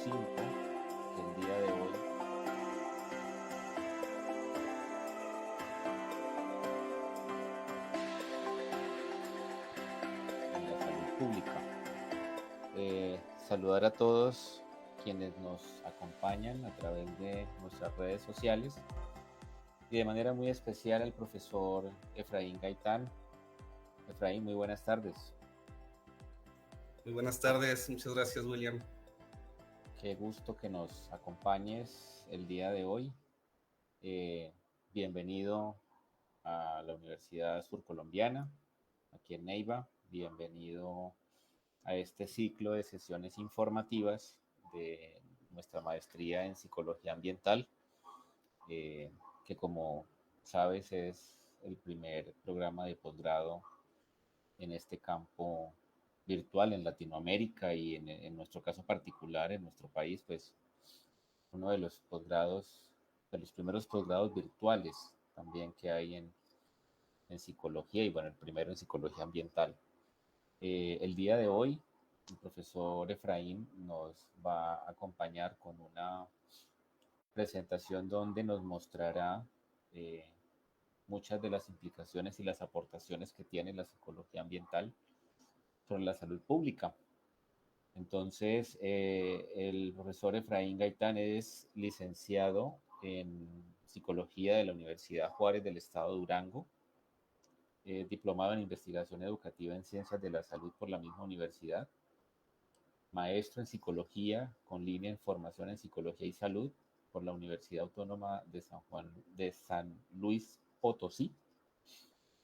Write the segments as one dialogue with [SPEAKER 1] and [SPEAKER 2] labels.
[SPEAKER 1] 5 del día de hoy. En la salud pública. Saludar a todos quienes nos acompañan a través de nuestras redes sociales y de manera muy especial al profesor Efraín Gaitán. Efraín, muy buenas tardes.
[SPEAKER 2] Muy buenas tardes, muchas gracias, William.
[SPEAKER 1] Qué gusto que nos acompañes el día de hoy. Bienvenido a la Universidad Surcolombiana, aquí en Neiva. Bienvenido a este ciclo de sesiones informativas de nuestra maestría en Psicología Ambiental, que como sabes es el primer programa de posgrado en este campo virtual en Latinoamérica y en nuestro caso particular, en nuestro país, pues uno de los posgrados, de los primeros posgrados virtuales también que hay en psicología y bueno, el primero en psicología ambiental. El día de hoy, el profesor Efraín nos va a acompañar con una presentación donde nos mostrará muchas de las implicaciones y las aportaciones que tiene la psicología ambiental sobre la salud pública. Entonces, el profesor Efraín Gaitán es licenciado en Psicología de la Universidad Juárez del Estado de Durango, diplomado en Investigación Educativa en Ciencias de la Salud por la misma universidad, maestro en Psicología con línea en Formación en Psicología y Salud por la Universidad Autónoma de San Luis Potosí,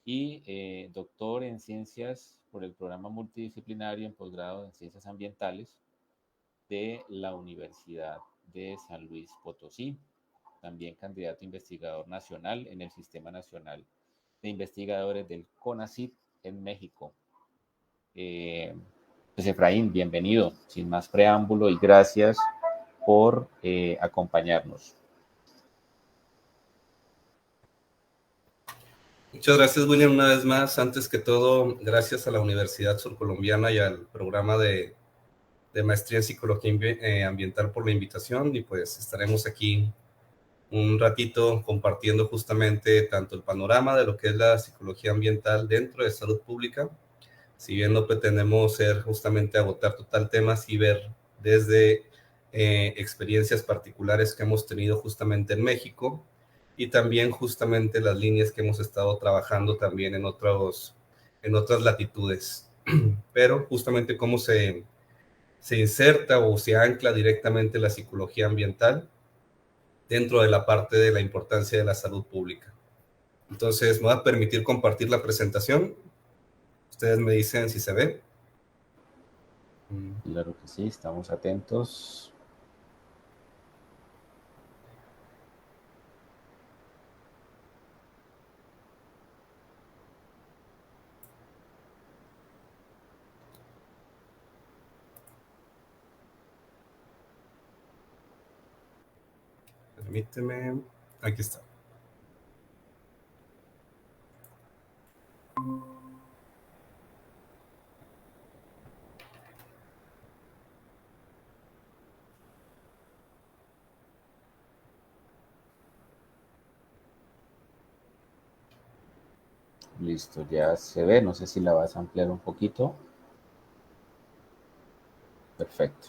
[SPEAKER 1] y doctor en Ciencias por el Programa Multidisciplinario en Posgrado en Ciencias Ambientales de la Universidad de San Luis Potosí. También candidato investigador nacional en el Sistema Nacional de Investigadores del CONACYT en México. Pues Efraín, bienvenido, sin más preámbulo, y gracias por acompañarnos.
[SPEAKER 2] Muchas gracias, William, una vez más. Antes que todo, gracias a la Universidad Surcolombiana y al programa de maestría en Psicología Ambiental por la invitación, y pues estaremos aquí un ratito compartiendo justamente tanto el panorama de lo que es la psicología ambiental dentro de salud pública, si bien no pretendemos ser justamente agotar total temas y ver desde experiencias particulares que hemos tenido justamente en México, y también justamente las líneas que hemos estado trabajando también en otras latitudes, pero justamente cómo se inserta o se ancla directamente la psicología ambiental dentro de la parte de la importancia de la salud pública. Entonces, me voy a permitir compartir la presentación. Ustedes me dicen si se ve.
[SPEAKER 1] Claro que sí, estamos atentos.
[SPEAKER 2] Permíteme. Aquí está.
[SPEAKER 1] Listo, ya se ve, no sé si la vas a ampliar un poquito. Perfecto.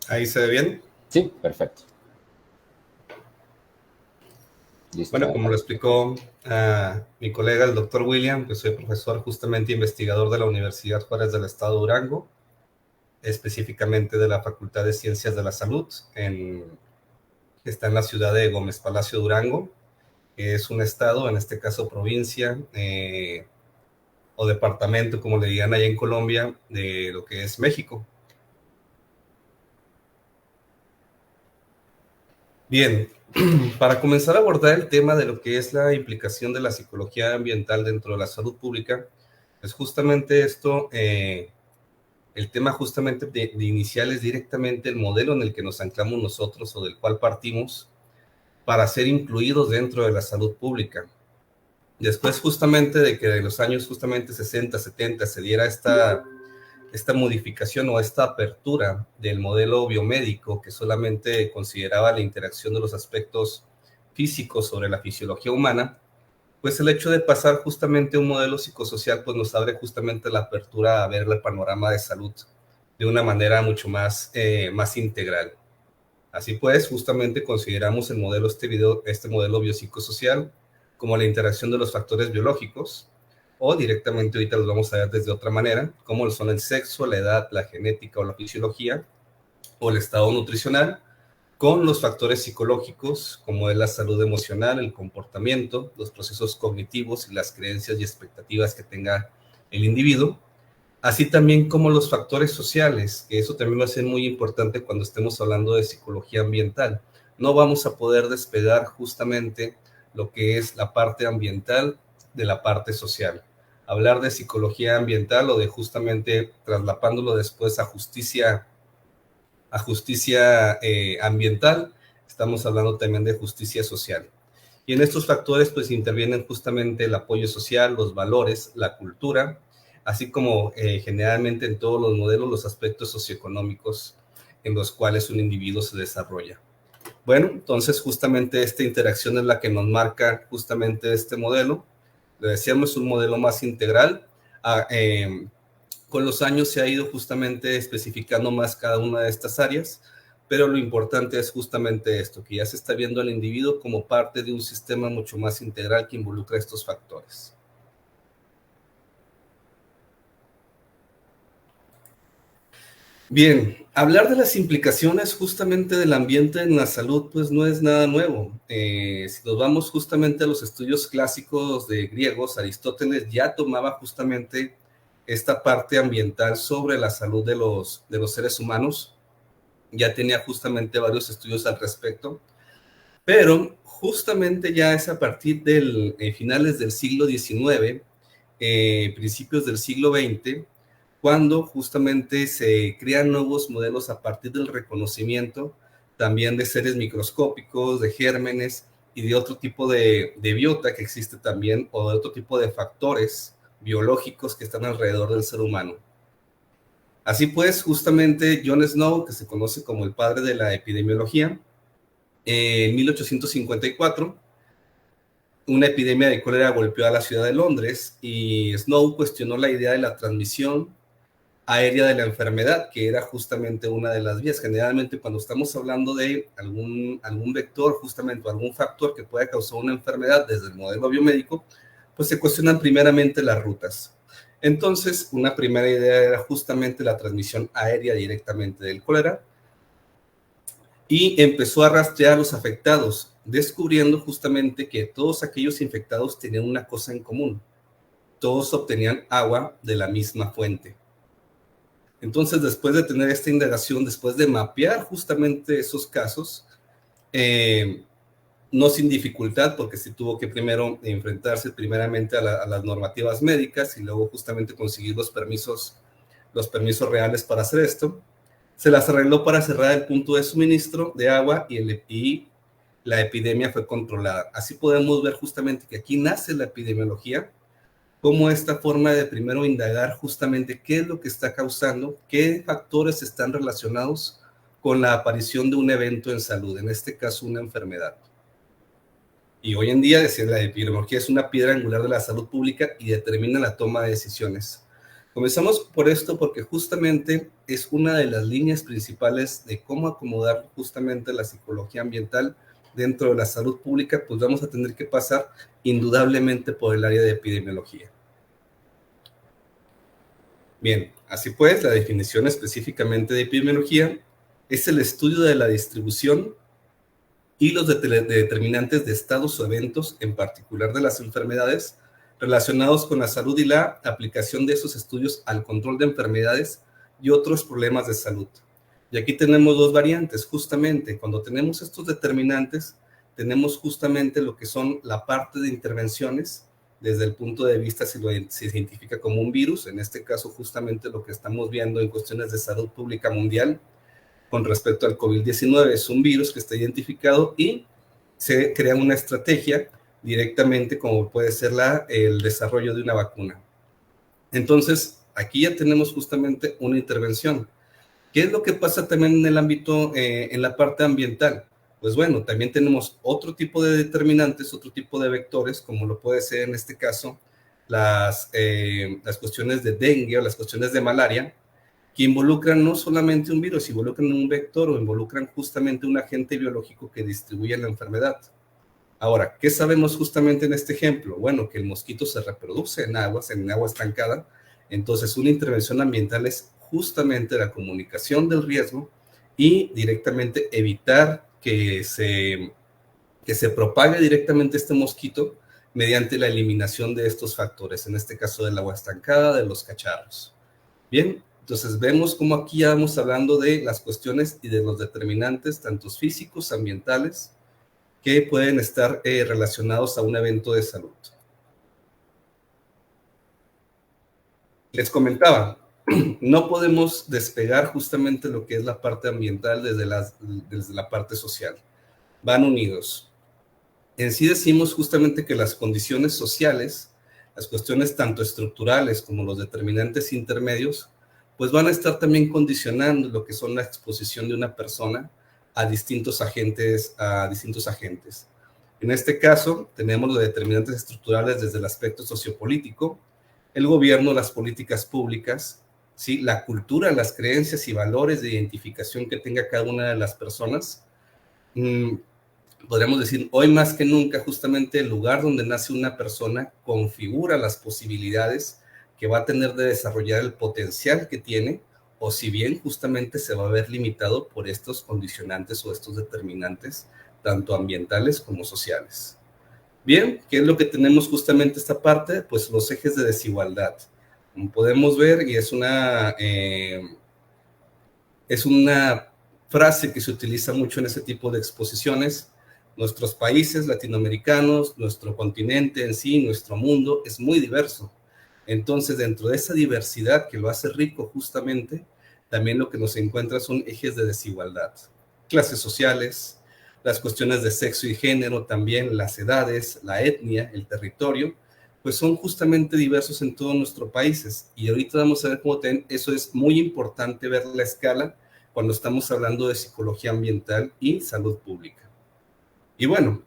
[SPEAKER 2] ¿Ahí se ve bien?
[SPEAKER 1] Sí, perfecto.
[SPEAKER 2] Listo, bueno, como lo explicó mi colega, el doctor William, que soy profesor justamente investigador de la Universidad Juárez del Estado de Durango, específicamente de la Facultad de Ciencias de la Salud, que está en la ciudad de Gómez Palacio, Durango, que es un estado, en este caso provincia, o departamento, como le digan allá en Colombia, de lo que es México. Bien, para comenzar a abordar el tema de lo que es la implicación de la psicología ambiental dentro de la salud pública, pues justamente esto, el tema justamente de inicial es directamente el modelo en el que nos anclamos nosotros o del cual partimos para ser incluidos dentro de la salud pública. Después justamente de que en los años justamente 60, 70 se diera esta esta modificación o esta apertura del modelo biomédico que solamente consideraba la interacción de los aspectos físicos sobre la fisiología humana, pues el hecho de pasar justamente a un modelo psicosocial pues nos abre justamente la apertura a ver el panorama de salud de una manera mucho más integral. Así pues, justamente consideramos este modelo biopsicosocial como la interacción de los factores biológicos, o directamente ahorita los vamos a ver desde otra manera, como son el sexo, la edad, la genética o la fisiología, o el estado nutricional, con los factores psicológicos, como es la salud emocional, el comportamiento, los procesos cognitivos y las creencias y expectativas que tenga el individuo, así también como los factores sociales, que eso también va a ser muy importante cuando estemos hablando de psicología ambiental. No vamos a poder despegar justamente lo que es la parte ambiental de la parte social. Hablar de psicología ambiental o de justamente traslapándolo después a justicia ambiental, estamos hablando también de justicia social. Y en estos factores pues intervienen justamente el apoyo social, los valores, la cultura, así como generalmente en todos los modelos los aspectos socioeconómicos en los cuales un individuo se desarrolla. Bueno, entonces justamente esta interacción es la que nos marca justamente este modelo. Le decíamos un modelo más integral. Con los años se ha ido justamente especificando más cada una de estas áreas, pero lo importante es justamente esto, que ya se está viendo al individuo como parte de un sistema mucho más integral que involucra estos factores. Bien, hablar de las implicaciones justamente del ambiente en la salud, pues no es nada nuevo. Si nos vamos justamente a los estudios clásicos de griegos, Aristóteles ya tomaba justamente esta parte ambiental sobre la salud de los seres humanos. Ya tenía justamente varios estudios al respecto, pero justamente ya es a partir de finales del siglo XIX, principios del siglo XX, cuando justamente se crean nuevos modelos a partir del reconocimiento también de seres microscópicos, de gérmenes y de otro tipo de biota que existe también, o de otro tipo de factores biológicos que están alrededor del ser humano. Así pues, justamente John Snow, que se conoce como el padre de la epidemiología, en 1854, una epidemia de cólera golpeó a la ciudad de Londres y Snow cuestionó la idea de la transmisión aérea de la enfermedad, que era justamente una de las vías. Generalmente cuando estamos hablando de algún vector, justamente, o algún factor que pueda causar una enfermedad desde el modelo biomédico, pues se cuestionan primeramente las rutas. Entonces, una primera idea era justamente la transmisión aérea directamente del cólera, y empezó a rastrear a los afectados, descubriendo justamente que todos aquellos infectados tenían una cosa en común: todos obtenían agua de la misma fuente. Entonces, después de tener esta indagación, después de mapear justamente esos casos, no sin dificultad, porque sí tuvo que primero enfrentarse primeramente a las normativas médicas y luego justamente conseguir los permisos reales para hacer esto, se las arregló para cerrar el punto de suministro de agua y la epidemia fue controlada. Así podemos ver justamente que aquí nace la epidemiología, como esta forma de primero indagar justamente qué es lo que está causando, qué factores están relacionados con la aparición de un evento en salud, en este caso una enfermedad. Y hoy en día, decir, la epidemiología es una piedra angular de la salud pública y determina la toma de decisiones. Comenzamos por esto porque justamente es una de las líneas principales de cómo acomodar justamente la psicología ambiental dentro de la salud pública, pues vamos a tener que pasar indudablemente por el área de epidemiología. Bien, así pues, la definición específicamente de epidemiología es el estudio de la distribución y los determinantes de estados o eventos, en particular de las enfermedades, relacionados con la salud y la aplicación de esos estudios al control de enfermedades y otros problemas de salud. Y aquí tenemos dos variantes, justamente. Cuando tenemos estos determinantes, tenemos justamente lo que son la parte de intervenciones, desde el punto de vista si se identifica como un virus, en este caso justamente lo que estamos viendo en cuestiones de salud pública mundial con respecto al COVID-19, es un virus que está identificado y se crea una estrategia directamente como puede ser el desarrollo de una vacuna. Entonces, aquí ya tenemos justamente una intervención. ¿Qué es lo que pasa también en el ámbito, en la parte ambiental? Pues bueno, también tenemos otro tipo de determinantes, otro tipo de vectores, como lo puede ser en este caso las cuestiones de dengue o las cuestiones de malaria, que involucran no solamente un virus, involucran un vector o involucran justamente un agente biológico que distribuye la enfermedad. Ahora, ¿qué sabemos justamente en este ejemplo? Bueno, que el mosquito se reproduce en agua estancada. Entonces, una intervención ambiental es justamente la comunicación del riesgo y directamente evitar que se propague directamente este mosquito mediante la eliminación de estos factores, en este caso del agua estancada, de los cacharros. Bien, entonces vemos cómo aquí ya vamos hablando de las cuestiones y de los determinantes, tanto físicos, ambientales, que pueden estar relacionados a un evento de salud. Les comentaba, no podemos despegar justamente lo que es la parte ambiental desde la parte social. Van unidos. En sí decimos justamente que las condiciones sociales, las cuestiones tanto estructurales como los determinantes intermedios, pues van a estar también condicionando lo que son la exposición de una persona a distintos agentes. En este caso, tenemos los determinantes estructurales desde el aspecto sociopolítico, el gobierno, las políticas públicas, ¿sí? La cultura, las creencias y valores de identificación que tenga cada una de las personas. Podríamos decir, hoy más que nunca, justamente el lugar donde nace una persona configura las posibilidades que va a tener de desarrollar el potencial que tiene, o si bien justamente se va a ver limitado por estos condicionantes o estos determinantes, tanto ambientales como sociales. Bien, ¿qué es lo que tenemos justamente esta parte? Pues los ejes de desigualdad. Como podemos ver, y es una frase que se utiliza mucho en ese tipo de exposiciones, nuestros países latinoamericanos, nuestro continente en sí, nuestro mundo es muy diverso. Entonces, dentro de esa diversidad que lo hace rico justamente, también lo que nos encuentra son ejes de desigualdad. Clases sociales, las cuestiones de sexo y género, también las edades, la etnia, el territorio, pues son justamente diversos en todos nuestros países. Y ahorita vamos a ver cómo eso es muy importante ver la escala cuando estamos hablando de psicología ambiental y salud pública. Y bueno,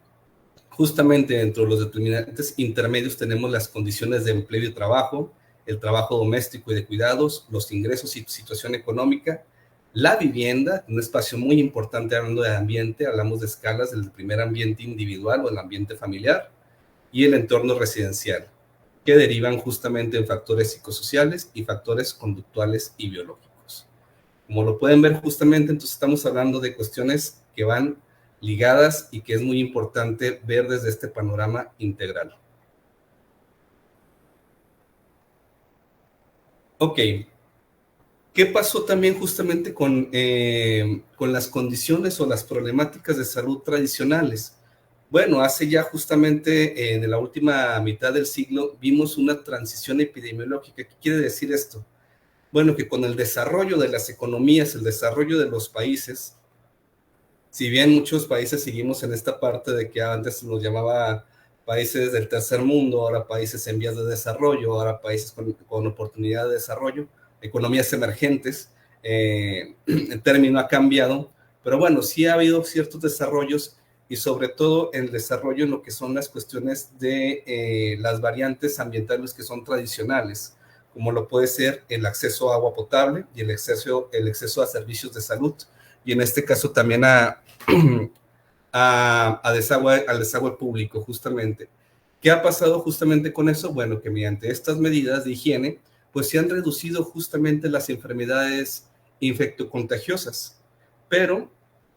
[SPEAKER 2] justamente dentro de los determinantes intermedios tenemos las condiciones de empleo y trabajo, el trabajo doméstico y de cuidados, los ingresos y situación económica, la vivienda, un espacio muy importante hablando de ambiente, hablamos de escalas del primer ambiente individual o el ambiente familiar, y el entorno residencial, que derivan justamente en factores psicosociales y factores conductuales y biológicos. Como lo pueden ver justamente, entonces estamos hablando de cuestiones que van ligadas y que es muy importante ver desde este panorama integral. Ok, ¿qué pasó también justamente con las condiciones o las problemáticas de salud tradicionales? Bueno, hace ya justamente en la última mitad del siglo vimos una transición epidemiológica. ¿Qué quiere decir esto? Bueno, que con el desarrollo de las economías, el desarrollo de los países, si bien muchos países seguimos en esta parte de que antes se nos llamaba países del tercer mundo, ahora países en vías de desarrollo, ahora países con oportunidad de desarrollo, economías emergentes, el término ha cambiado, pero bueno, sí ha habido ciertos desarrollos y sobre todo el desarrollo en lo que son las cuestiones de las variantes ambientales que son tradicionales, como lo puede ser el acceso a agua potable y el acceso a servicios de salud, y en este caso también al desagüe público, justamente. ¿Qué ha pasado justamente con eso? Bueno, que mediante estas medidas de higiene, pues se han reducido justamente las enfermedades infectocontagiosas, pero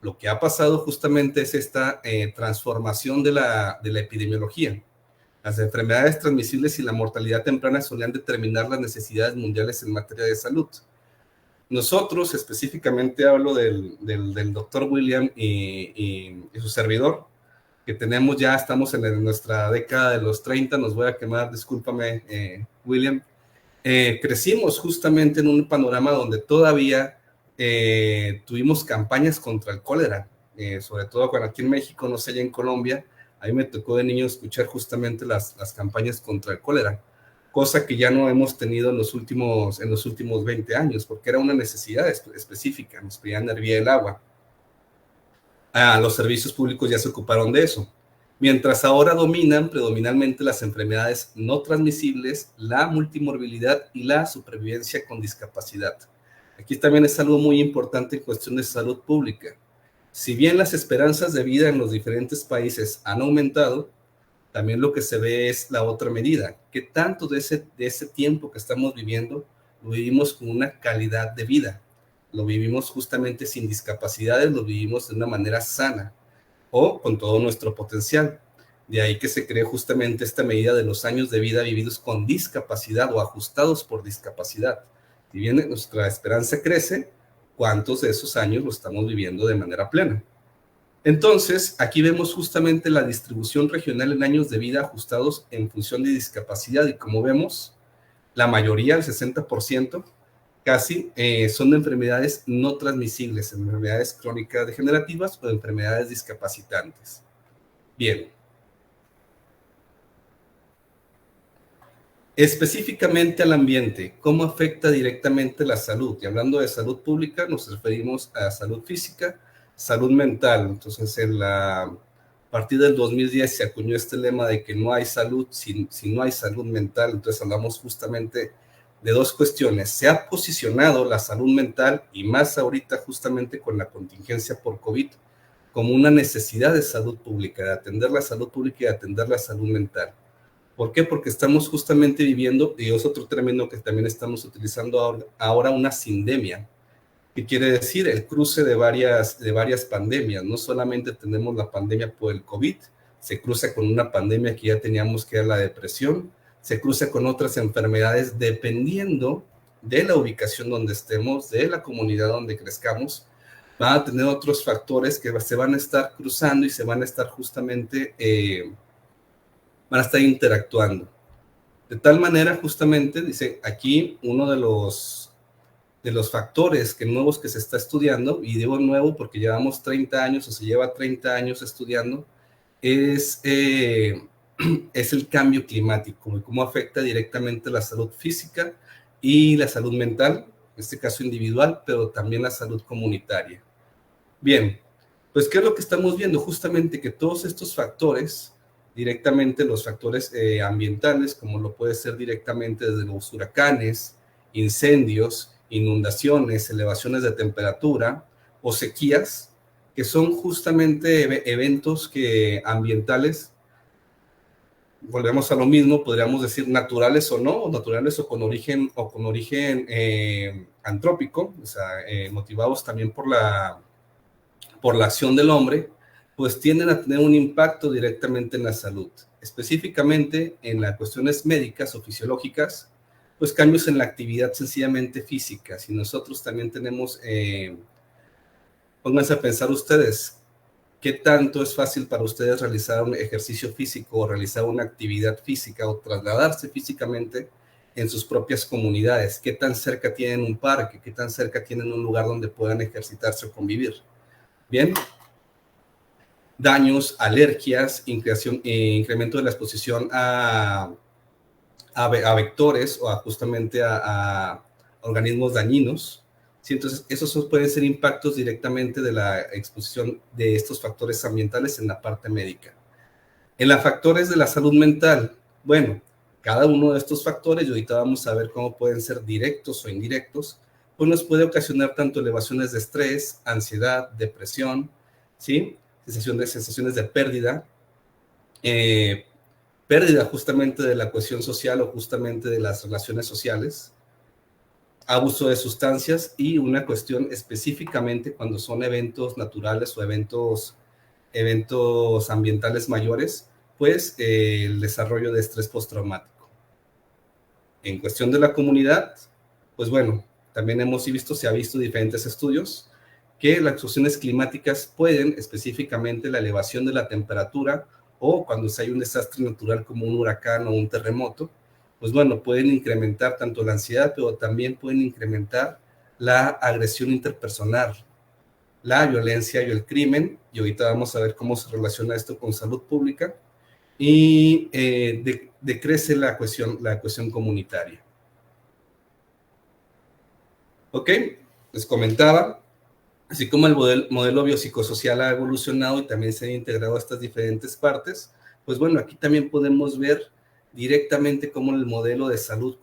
[SPEAKER 2] lo que ha pasado justamente es esta transformación de la epidemiología. Las enfermedades transmisibles y la mortalidad temprana solían determinar las necesidades mundiales en materia de salud. Nosotros, específicamente hablo del doctor William y su servidor, que estamos en nuestra década de los 30, nos voy a quemar, discúlpame, William. Crecimos justamente en un panorama donde todavía tuvimos campañas contra el cólera, sobre todo cuando aquí en México, no sé, allá en Colombia, a mí me tocó de niño escuchar justamente las campañas contra el cólera. cosa que ya no hemos tenido en los últimos 20 años, porque era una necesidad específica, nos pedían hervir el agua. Los servicios públicos ya se ocuparon de eso. Mientras ahora dominan predominantemente las enfermedades no transmisibles, la multimorbilidad y la supervivencia con discapacidad. Aquí también es algo muy importante en cuestión de salud pública. Si bien las esperanzas de vida en los diferentes países han aumentado, también lo que se ve es la otra medida. ¿Qué tanto de ese tiempo que estamos viviendo lo vivimos con una calidad de vida? Lo vivimos justamente sin discapacidades, lo vivimos de una manera sana o con todo nuestro potencial. De ahí que se cree justamente esta medida de los años de vida vividos con discapacidad o ajustados por discapacidad. Si bien nuestra esperanza crece, ¿cuántos de esos años lo estamos viviendo de manera plena? Entonces, aquí vemos justamente la distribución regional en años de vida ajustados en función de discapacidad, y como vemos, la mayoría, el 60%, casi son de enfermedades no transmisibles, enfermedades crónicas degenerativas o enfermedades discapacitantes. Bien. Específicamente al ambiente, ¿cómo afecta directamente la salud? Y hablando de salud pública, nos referimos a salud física, salud mental. Entonces, a partir del 2010 se acuñó este lema de que no hay salud si no hay salud mental. Entonces, hablamos justamente de dos cuestiones. Se ha posicionado la salud mental, y más ahorita justamente con la contingencia por COVID, como una necesidad de salud pública, de atender la salud pública y de atender la salud mental. ¿Por qué? Porque estamos justamente viviendo, y es otro término que también estamos utilizando ahora, una sindemia. ¿Qué quiere decir? El cruce de varias pandemias. No solamente tenemos la pandemia por el COVID, se cruza con una pandemia que ya teníamos, que era la depresión, se cruza con otras enfermedades dependiendo de la ubicación donde estemos, de la comunidad donde crezcamos. Van a tener otros factores que se van a estar cruzando y se van a estar justamente, van a estar interactuando. De tal manera, justamente, dice aquí, uno de los factores nuevos que se está estudiando, y digo nuevo porque llevamos 30 años o se lleva 30 años estudiando, es el cambio climático y cómo afecta directamente la salud física y la salud mental, en este caso individual, pero también la salud comunitaria. Bien, pues ¿qué es lo que estamos viendo? Justamente que todos estos factores, directamente los factores ambientales, como lo puede ser directamente desde los huracanes, incendios, inundaciones, elevaciones de temperatura o sequías, que son justamente eventos ambientales, volvemos a lo mismo, podríamos decir naturales o no, naturales o con origen antrópico, o sea, motivados también por la acción del hombre, pues tienden a tener un impacto directamente en la salud, específicamente en las cuestiones médicas o fisiológicas, pues cambios en la actividad sencillamente física. Si nosotros también tenemos, pónganse a pensar ustedes, ¿qué tanto es fácil para ustedes realizar un ejercicio físico o realizar una actividad física o trasladarse físicamente en sus propias comunidades? ¿Qué tan cerca tienen un parque? ¿Qué tan cerca tienen un lugar donde puedan ejercitarse o convivir? Bien, daños, alergias, incremento de la exposición a vectores o justamente a organismos dañinos. ¿Sí? Entonces, esos pueden ser impactos directamente de la exposición de estos factores ambientales en la parte médica. En los factores de la salud mental, bueno, cada uno de estos factores, y ahorita vamos a ver cómo pueden ser directos o indirectos, pues nos puede ocasionar tanto elevaciones de estrés, ansiedad, depresión, ¿sí? Sensaciones de pérdida, pérdida justamente de la cohesión social o justamente de las relaciones sociales, abuso de sustancias y una cuestión específicamente cuando son eventos naturales o eventos ambientales mayores, pues el desarrollo de estrés postraumático. En cuestión de la comunidad, pues bueno, también se ha visto diferentes estudios que las cuestiones climáticas pueden, específicamente la elevación de la temperatura o cuando hay un desastre natural como un huracán o un terremoto, pues bueno, pueden incrementar tanto la ansiedad, pero también pueden incrementar la agresión interpersonal, la violencia y el crimen, y ahorita vamos a ver cómo se relaciona esto con salud pública. y decrece la cohesión comunitaria. Ok, les comentaba, así como el modelo biopsicosocial ha evolucionado y también se ha integrado a estas diferentes partes, pues bueno, aquí también podemos ver directamente cómo el modelo de salud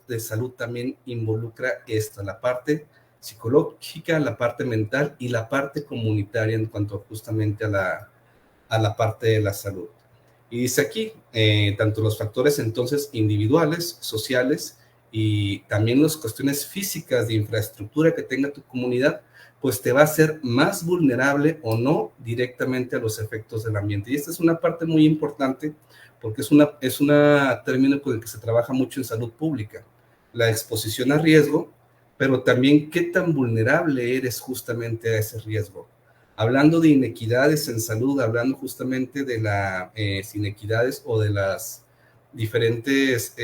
[SPEAKER 2] también involucra esto, la parte psicológica, la parte mental y la parte comunitaria en cuanto justamente a la parte de la salud. Y dice aquí, tanto los factores entonces individuales, sociales y también las cuestiones físicas de infraestructura que tenga tu comunidad, pues te va a hacer más vulnerable o no directamente a los efectos del ambiente. Y esta es una parte muy importante porque es un término con el que se trabaja mucho en salud pública, la exposición a riesgo, pero también qué tan vulnerable eres justamente a ese riesgo. Hablando de inequidades en salud, hablando justamente de las inequidades o de las diferentes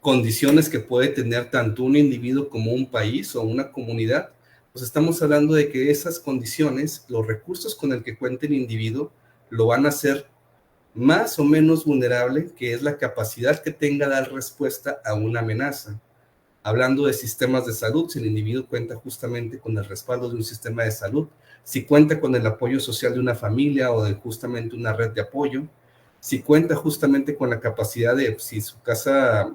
[SPEAKER 2] condiciones que puede tener tanto un individuo como un país o una comunidad, pues estamos hablando de que esas condiciones, los recursos con el que cuenta el individuo, lo van a hacer más o menos vulnerable, que es la capacidad que tenga de dar respuesta a una amenaza. Hablando de sistemas de salud, si el individuo cuenta justamente con el respaldo de un sistema de salud, si cuenta con el apoyo social de una familia o de justamente una red de apoyo, si cuenta justamente con la capacidad de, si su casa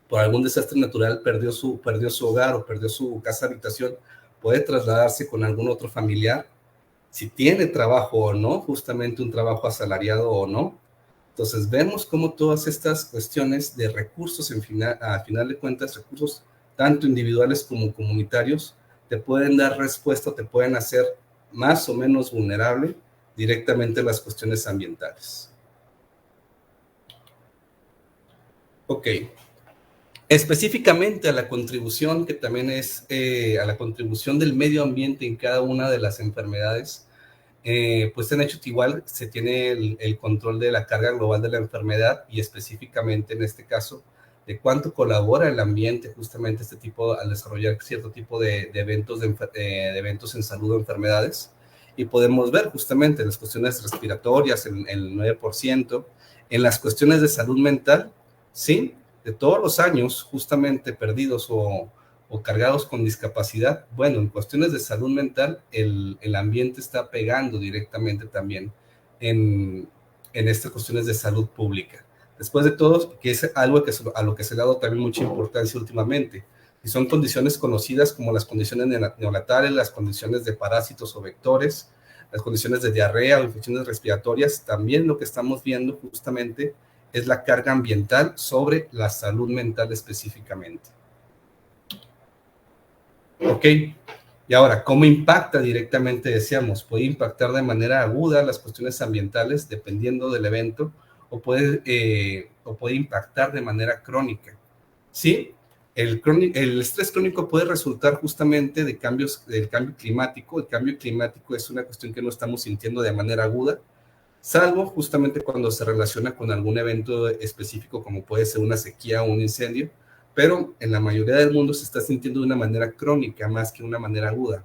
[SPEAKER 2] por algún desastre natural perdió su hogar o perdió su casa habitación, puede trasladarse con algún otro familiar, si tiene trabajo o no, justamente un trabajo asalariado o no. Entonces vemos cómo todas estas cuestiones de recursos, a final de cuentas, recursos tanto individuales como comunitarios, te pueden dar respuesta, te pueden hacer más o menos vulnerable directamente a las cuestiones ambientales. Ok. Específicamente a la contribución, que también es a la contribución del medio ambiente en cada una de las enfermedades, pues en hecho igual se tiene el control de la carga global de la enfermedad y específicamente en este caso de cuánto colabora el ambiente justamente al desarrollar cierto tipo de eventos, de eventos en salud o enfermedades. Y podemos ver justamente en las cuestiones respiratorias, el 9%, en las cuestiones de salud mental, sí, de todos los años justamente perdidos o cargados con discapacidad, bueno, en cuestiones de salud mental, el ambiente está pegando directamente también en estas cuestiones de salud pública. Después de todo, que es algo a lo que se le ha dado también mucha importancia últimamente, y son condiciones conocidas como las condiciones neonatales, las condiciones de parásitos o vectores, las condiciones de diarrea o infecciones respiratorias, también lo que estamos viendo justamente es la carga ambiental sobre la salud mental específicamente. Ok, y ahora, ¿cómo impacta directamente? Decíamos, puede impactar de manera aguda las cuestiones ambientales dependiendo del evento o puede impactar de manera crónica. Sí, el estrés crónico puede resultar justamente del cambio climático. El cambio climático es una cuestión que no estamos sintiendo de manera aguda, salvo justamente cuando se relaciona con algún evento específico como puede ser una sequía o un incendio, pero en la mayoría del mundo se está sintiendo de una manera crónica más que una manera aguda.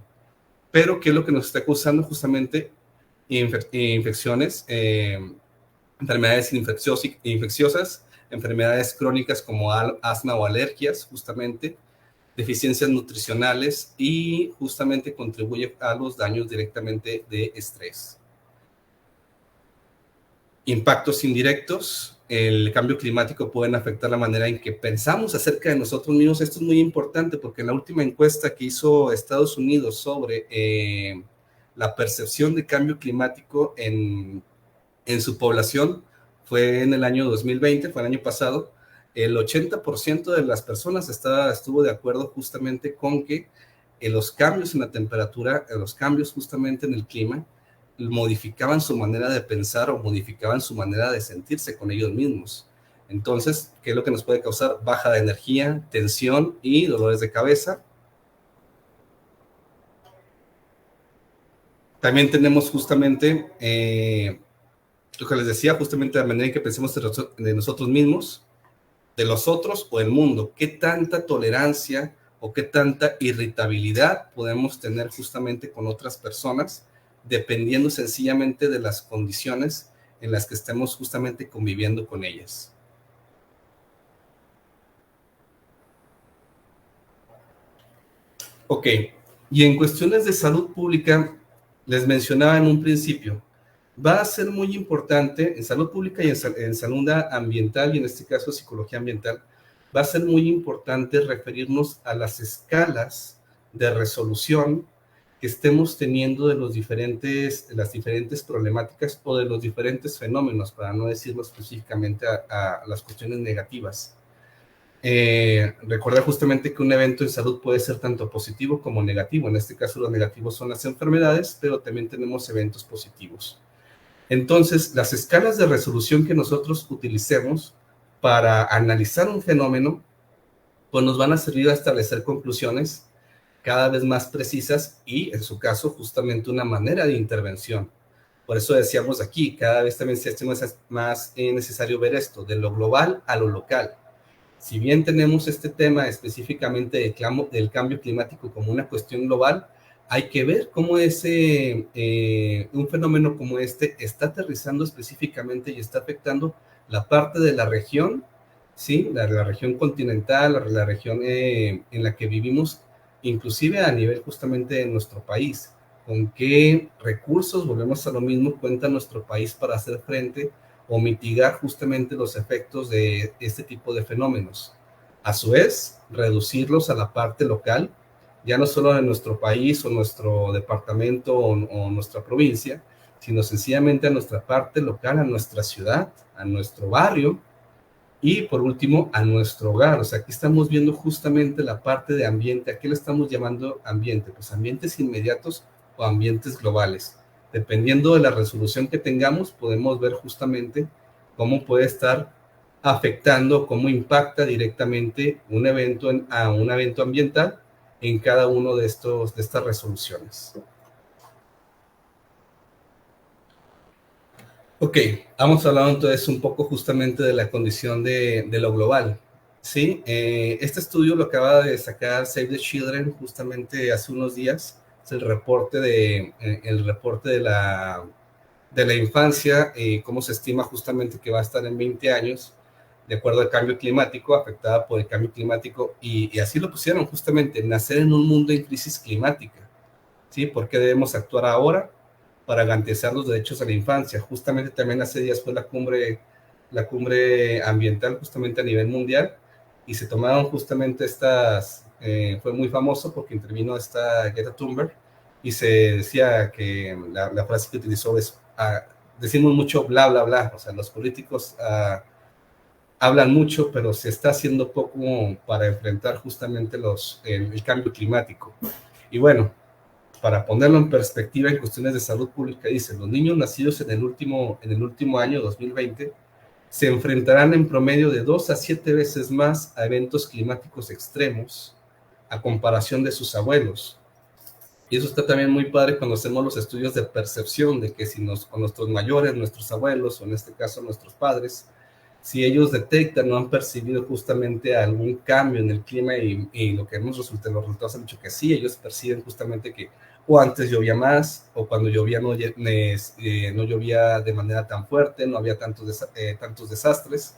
[SPEAKER 2] Pero ¿qué es lo que nos está causando? Justamente infecciones, enfermedades infecciosas, enfermedades crónicas como asma o alergias, justamente, deficiencias nutricionales y justamente contribuye a los daños directamente de estrés. Impactos indirectos. El cambio climático puede afectar la manera en que pensamos acerca de nosotros mismos. Esto es muy importante porque en la última encuesta que hizo Estados Unidos sobre la percepción de cambio climático en su población, fue en el año 2020, fue el año pasado, el 80% de las personas estuvo de acuerdo justamente con que los cambios en la temperatura, los cambios justamente en el clima, modificaban su manera de pensar o modificaban su manera de sentirse con ellos mismos. Entonces, ¿qué es lo que nos puede causar? Baja de energía, tensión y dolores de cabeza. También tenemos justamente, lo que les decía, justamente la manera en que pensemos de nosotros mismos, de los otros o el mundo. ¿Qué tanta tolerancia o qué tanta irritabilidad podemos tener justamente con otras personas, dependiendo sencillamente de las condiciones en las que estemos justamente conviviendo con ellas. Ok, y en cuestiones de salud pública, les mencionaba en un principio, va a ser muy importante en salud pública y en salud ambiental, y en este caso psicología ambiental, va a ser muy importante referirnos a las escalas de resolución que estemos teniendo de las diferentes problemáticas o de los diferentes fenómenos, para no decirlo específicamente a las cuestiones negativas. Recuerda justamente que un evento en salud puede ser tanto positivo como negativo. En este caso, los negativos son las enfermedades, pero también tenemos eventos positivos. Entonces, las escalas de resolución que nosotros utilicemos para analizar un fenómeno, pues nos van a servir a establecer conclusiones cada vez más precisas y, en su caso, justamente una manera de intervención. Por eso decíamos aquí, cada vez también se hace más necesario ver esto, de lo global a lo local. Si bien tenemos este tema específicamente del cambio climático como una cuestión global, hay que ver cómo un fenómeno como este está aterrizando específicamente y está afectando la parte de la región, ¿sí? La región continental, la región en la que vivimos, inclusive a nivel justamente de nuestro país. ¿Con qué recursos, volvemos a lo mismo, cuenta nuestro país para hacer frente o mitigar justamente los efectos de este tipo de fenómenos? A su vez, reducirlos a la parte local, ya no solo de nuestro país o nuestro departamento o nuestra provincia, sino sencillamente a nuestra parte local, a nuestra ciudad, a nuestro barrio y por último a nuestro hogar. O sea, aquí estamos viendo justamente la parte de ambiente. ¿A qué le estamos llamando ambiente? Pues ambientes inmediatos o ambientes globales. Dependiendo de la resolución que tengamos, podemos ver justamente cómo puede estar afectando, cómo impacta directamente a un evento ambiental en cada uno de estas resoluciones. Ok, vamos a hablar entonces un poco justamente de la condición de lo global. Sí, este estudio lo acaba de sacar Save the Children justamente hace unos días. Es el reporte de la infancia, cómo se estima justamente que va a estar en 20 años, de acuerdo al cambio climático, afectada por el cambio climático, y así lo pusieron justamente, nacer en un mundo en crisis climática. ¿Sí? ¿Por qué debemos actuar ahora? Para garantizar los derechos a la infancia. Justamente también hace días fue la cumbre ambiental justamente a nivel mundial, y se tomaron justamente fue muy famoso porque intervino esta Greta Thunberg, y se decía que la frase que utilizó es, decimos mucho bla, bla, bla, o sea, los políticos hablan mucho, pero se está haciendo poco para enfrentar justamente el cambio climático. Y bueno, para ponerlo en perspectiva en cuestiones de salud pública, dice, los niños nacidos en el último año, 2020, se enfrentarán en promedio de 2 a 7 veces más a eventos climáticos extremos a comparación de sus abuelos. Y eso está también muy padre cuando hacemos los estudios de percepción, de que si con nuestros mayores, nuestros abuelos, o en este caso nuestros padres, si ellos detectan o han percibido justamente algún cambio en el clima y los resultados han dicho que sí, ellos perciben justamente que o antes llovía más, o cuando llovía no llovía de manera tan fuerte, no había tantos desastres,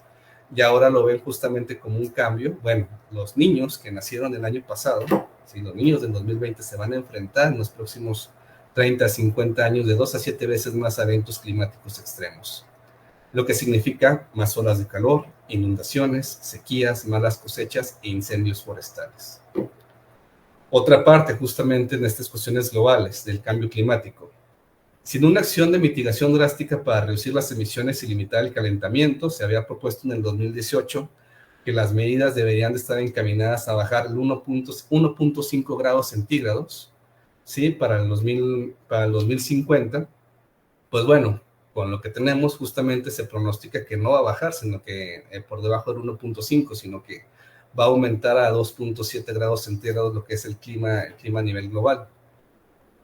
[SPEAKER 2] y ahora lo ven justamente como un cambio. Bueno, los niños que nacieron el año pasado, ¿sí? Los niños del 2020 se van a enfrentar en los próximos 30, 50 años de 2 a 7 veces más a eventos climáticos extremos, lo que significa más olas de calor, inundaciones, sequías, malas cosechas e incendios forestales. Otra parte, justamente en estas cuestiones globales del cambio climático. Sin una acción de mitigación drástica para reducir las emisiones y limitar el calentamiento, se había propuesto en el 2018 que las medidas deberían de estar encaminadas a bajar el 1.5 grados centígrados, ¿sí? Para el 2050. Pues bueno, con lo que tenemos justamente se pronostica que no va a bajar, sino que por debajo del 1.5, sino que va a aumentar a 2.7 grados centígrados lo que es el clima a nivel global.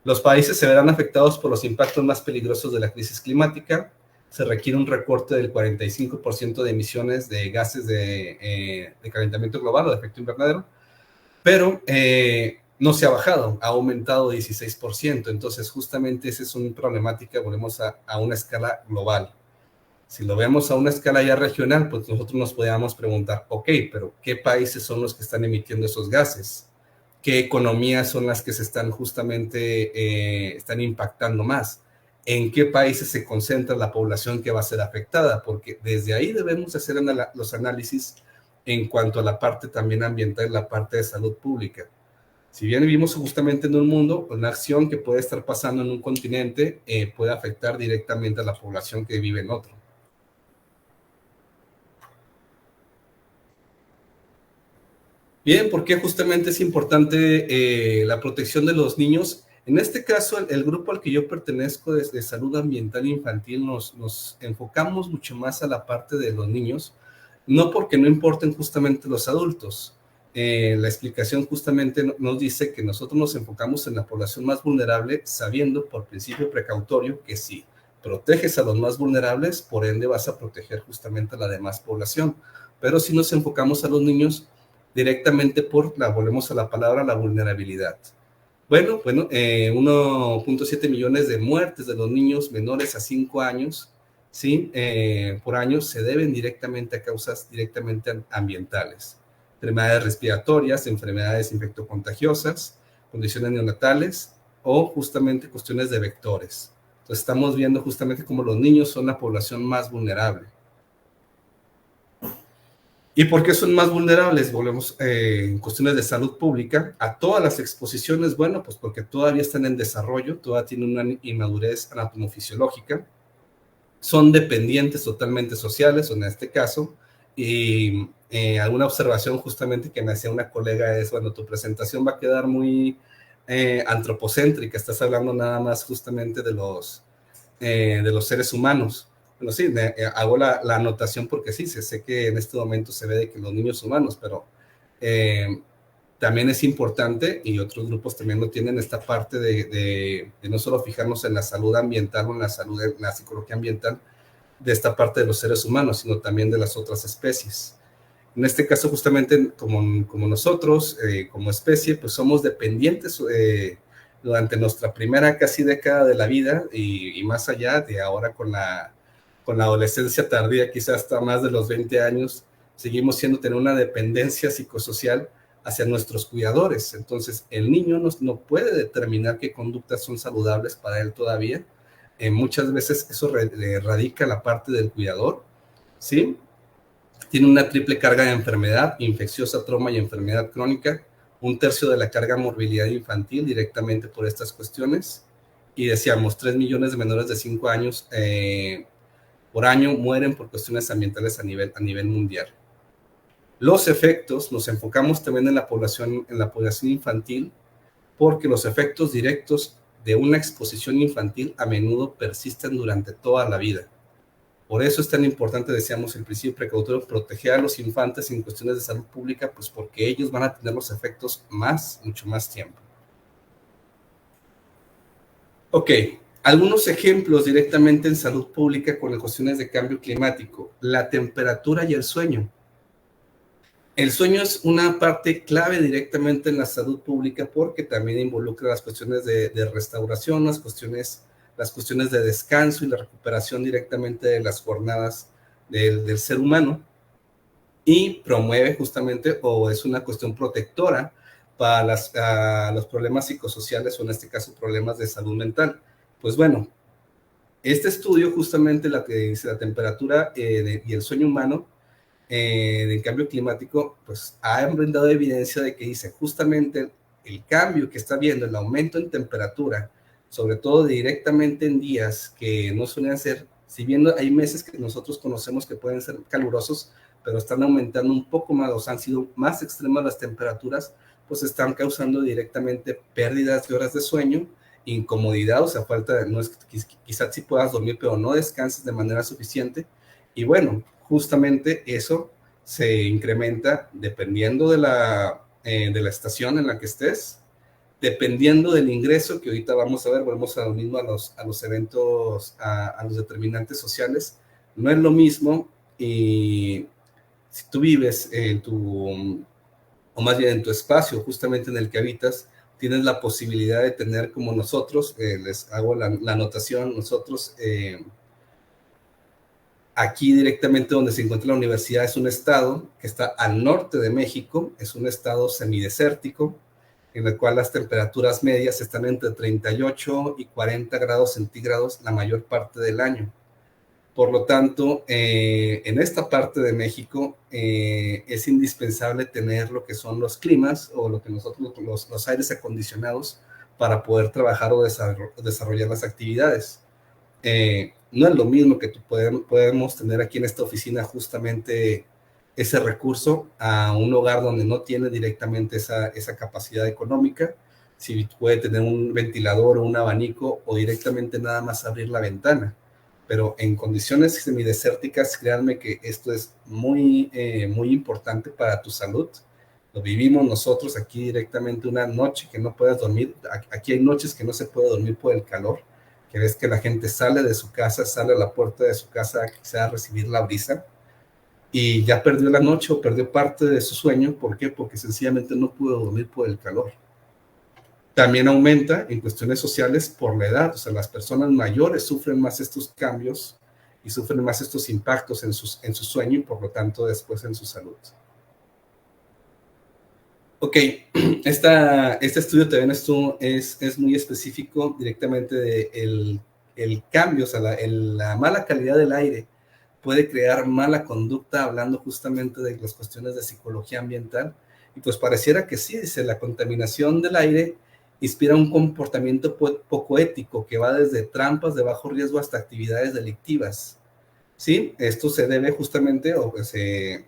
[SPEAKER 2] Los países se verán afectados por los impactos más peligrosos de la crisis climática. Se requiere un recorte del 45% de emisiones de gases de calentamiento global o de efecto invernadero, pero no se ha bajado, ha aumentado 16%. Entonces, justamente esa es una problemática, volvemos a una escala global. Si lo vemos a una escala ya regional, pues nosotros nos podríamos preguntar, ok, pero ¿qué países son los que están emitiendo esos gases? ¿Qué economías son las que se están justamente, están impactando más? ¿En qué países se concentra la población que va a ser afectada? Porque desde ahí debemos hacer los análisis en cuanto a la parte también ambiental, la parte de salud pública. Si bien vivimos justamente en un mundo, una acción que puede estar pasando en un continente puede afectar directamente a la población que vive en otro. Bien, ¿por qué justamente es importante la protección de los niños? En este caso, el grupo al que yo pertenezco de salud ambiental infantil nos enfocamos mucho más a la parte de los niños, no porque no importen justamente los adultos. La explicación justamente nos dice que nosotros nos enfocamos en la población más vulnerable, sabiendo por principio precautorio que si proteges a los más vulnerables, por ende vas a proteger justamente a la demás población. Pero si nos enfocamos a los niños, directamente volvemos a la palabra, la vulnerabilidad. Bueno, 1.7 millones de muertes de los niños menores a 5 años, ¿sí? Por año se deben directamente a causas directamente ambientales. Enfermedades respiratorias, enfermedades infectocontagiosas, condiciones neonatales o justamente cuestiones de vectores. Entonces estamos viendo justamente cómo los niños son la población más vulnerable. ¿Y por qué son más vulnerables? Volvemos en cuestiones de salud pública a todas las exposiciones. Bueno, pues porque todavía están en desarrollo, todavía tienen una inmadurez anatomofisiológica, son dependientes totalmente sociales, en este caso, y alguna observación justamente que me hacía una colega es, bueno, tu presentación va a quedar muy antropocéntrica, estás hablando nada más justamente de los seres humanos. Bueno, sí, hago la anotación porque sí, sé que en este momento se ve de que los niños humanos, pero también es importante, y otros grupos también lo tienen, esta parte de no solo fijarnos en la salud ambiental o en la psicología ambiental de esta parte de los seres humanos, sino también de las otras especies. En este caso, justamente como nosotros, como especie, pues somos dependientes durante nuestra primera casi década de la vida y más allá de ahora con la adolescencia tardía, quizás hasta más de los 20 años, seguimos tener una dependencia psicosocial hacia nuestros cuidadores. Entonces, el niño no puede determinar qué conductas son saludables para él todavía. Muchas veces eso radica la parte del cuidador, ¿sí? Tiene una triple carga de enfermedad, infecciosa, trauma y enfermedad crónica, 1/3 de la carga morbilidad infantil directamente por estas cuestiones. Y decíamos, 3 millones de menores de 5 años por año mueren por cuestiones ambientales a nivel mundial. Los efectos, nos enfocamos también en la población infantil, porque los efectos directos de una exposición infantil a menudo persisten durante toda la vida. Por eso es tan importante, decíamos, el principio precautorio, proteger a los infantes en cuestiones de salud pública, pues porque ellos van a tener los efectos mucho más tiempo. Ok, algunos ejemplos directamente en salud pública con las cuestiones de cambio climático, la temperatura y el sueño. El sueño es una parte clave directamente en la salud pública porque también involucra las cuestiones de restauración, las cuestiones de descanso y la recuperación directamente de las jornadas del ser humano, y promueve justamente, o es una cuestión protectora para los problemas psicosociales, o en este caso problemas de salud mental. Pues bueno, este estudio justamente la que dice la temperatura y el sueño humano del cambio climático, pues ha brindado evidencia de que dice justamente el cambio que está viendo, el aumento en temperatura, sobre todo directamente en días que no suelen ser, si bien hay meses que nosotros conocemos que pueden ser calurosos, pero están aumentando un poco más, o sea, han sido más extremas las temperaturas, pues están causando directamente pérdidas de horas de sueño, incomodidad, o sea, no es, quizás sí puedas dormir, pero no descanses de manera suficiente, y bueno, justamente eso se incrementa dependiendo de la estación en la que estés, dependiendo del ingreso, que ahorita vamos a ver, volvemos a lo mismo a los eventos, a los determinantes sociales. No es lo mismo, y si tú vives o más bien en tu espacio, justamente en el que habitas, tienes la posibilidad de tener como nosotros, les hago la anotación, nosotros Aquí directamente donde se encuentra la universidad es un estado que está al norte de México, es un estado semidesértico, en el cual las temperaturas medias están entre 38 y 40 grados centígrados la mayor parte del año. Por lo tanto, en esta parte de México es indispensable tener lo que son los climas o lo que nosotros los aires acondicionados para poder trabajar o desarrollar las actividades. No es lo mismo que podemos tener aquí en esta oficina justamente ese recurso a un hogar donde no tiene directamente esa capacidad económica, si puede tener un ventilador o un abanico o directamente nada más abrir la ventana. Pero en condiciones semidesérticas, créanme que esto es muy importante para tu salud. Lo vivimos nosotros aquí directamente una noche que no puedes dormir. Aquí hay noches que no se puede dormir por el calor, que ves que la gente sale de su casa, sale a la puerta de su casa quizá a recibir la brisa y ya perdió la noche o perdió parte de su sueño. ¿Por qué? Porque sencillamente no pudo dormir por el calor. También aumenta en cuestiones sociales por la edad, o sea, las personas mayores sufren más estos cambios y sufren más estos impactos en su sueño y por lo tanto después en su salud. Ok, este estudio también es muy específico directamente de el cambio, o sea, la mala calidad del aire puede crear mala conducta, hablando justamente de las cuestiones de psicología ambiental, y pues pareciera que sí, dice, la contaminación del aire inspira un comportamiento poco ético que va desde trampas de bajo riesgo hasta actividades delictivas. Sí, esto se debe justamente, o se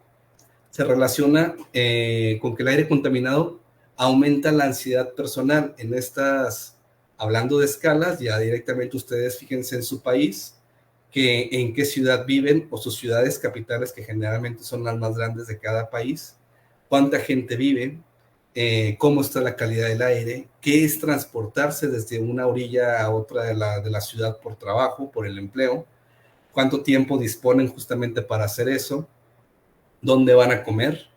[SPEAKER 2] relaciona con que el aire contaminado aumenta la ansiedad personal. En estas, hablando de escalas, ya directamente ustedes fíjense en su país, que en qué ciudad viven o sus ciudades capitales, que generalmente son las más grandes de cada país, cuánta gente vive, cómo está la calidad del aire, qué es transportarse desde una orilla a otra de la ciudad por trabajo, por el empleo, cuánto tiempo disponen justamente para hacer eso, dónde van a comer.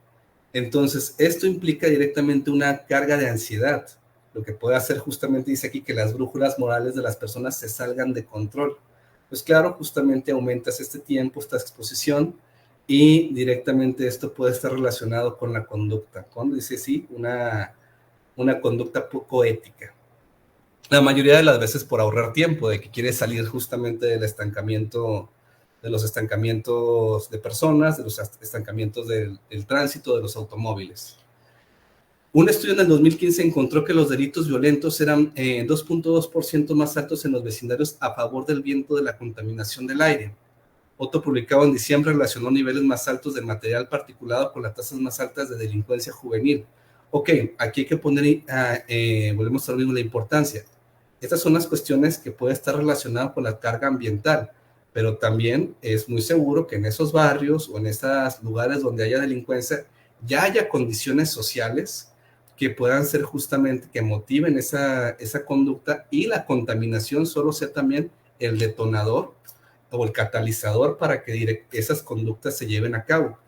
[SPEAKER 2] Entonces, esto implica directamente una carga de ansiedad, lo que puede hacer justamente, dice aquí, que las brújulas morales de las personas se salgan de control. Pues claro, justamente aumentas este tiempo, esta exposición, y directamente esto puede estar relacionado con la conducta, cuando dice sí, una conducta poco ética. La mayoría de las veces por ahorrar tiempo, de que quieres salir justamente del estancamiento, de los estancamientos de personas, de los estancamientos del tránsito, de los automóviles. Un estudio en el 2015 encontró que los delitos violentos eran 2.2% más altos en los vecindarios a favor del viento de la contaminación del aire. Otro publicado en diciembre relacionó niveles más altos de material particulado con las tasas más altas de delincuencia juvenil. Ok, aquí hay que poner, volvemos a lo mismo, la importancia. Estas son las cuestiones que puede estar relacionadas con la carga ambiental, pero también es muy seguro que en esos barrios o en esos lugares donde haya delincuencia ya haya condiciones sociales que puedan ser justamente, que motiven esa conducta, y la contaminación solo sea también el detonador o el catalizador para que esas conductas se lleven a cabo.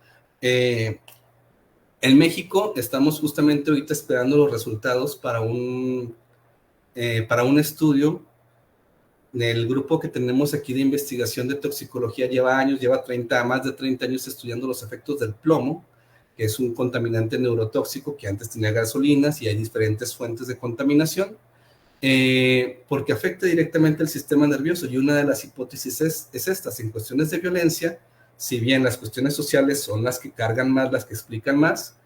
[SPEAKER 2] En México estamos justamente ahorita esperando los resultados para un estudio. El grupo que tenemos aquí de investigación de toxicología lleva más de 30 años estudiando los efectos del plomo, que es un contaminante neurotóxico que antes tenía gasolinas, y hay diferentes fuentes de contaminación, porque afecta directamente el sistema nervioso, y una de las hipótesis es estas. En cuestiones de violencia, si bien las cuestiones sociales son las que cargan más, las que explican más,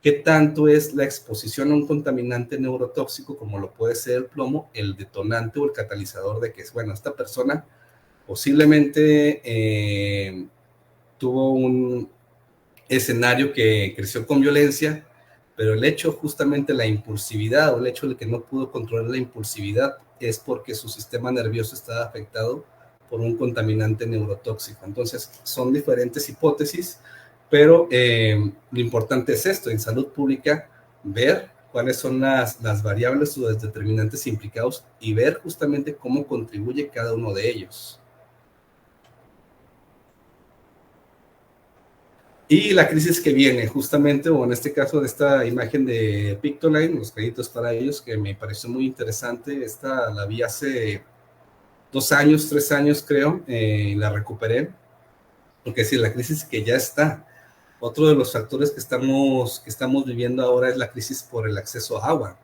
[SPEAKER 2] ¿qué tanto es la exposición a un contaminante neurotóxico como lo puede ser el plomo, el detonante o el catalizador de que, bueno, esta persona posiblemente tuvo un escenario que creció con violencia, pero el hecho justamente la impulsividad, o el hecho de que no pudo controlar la impulsividad, es porque su sistema nervioso estaba afectado por un contaminante neurotóxico? Entonces, son diferentes hipótesis, pero lo importante es esto, en salud pública, ver cuáles son las variables o los determinantes implicados y ver justamente cómo contribuye cada uno de ellos. Y la crisis que viene, justamente, o en este caso de esta imagen de Pictoline, los créditos para ellos, que me pareció muy interesante. Esta la vi hace 2 años, 3 años creo, la recuperé. porque sí, la crisis que ya está. Otro de los factores que estamos viviendo ahora es la crisis por el acceso a agua.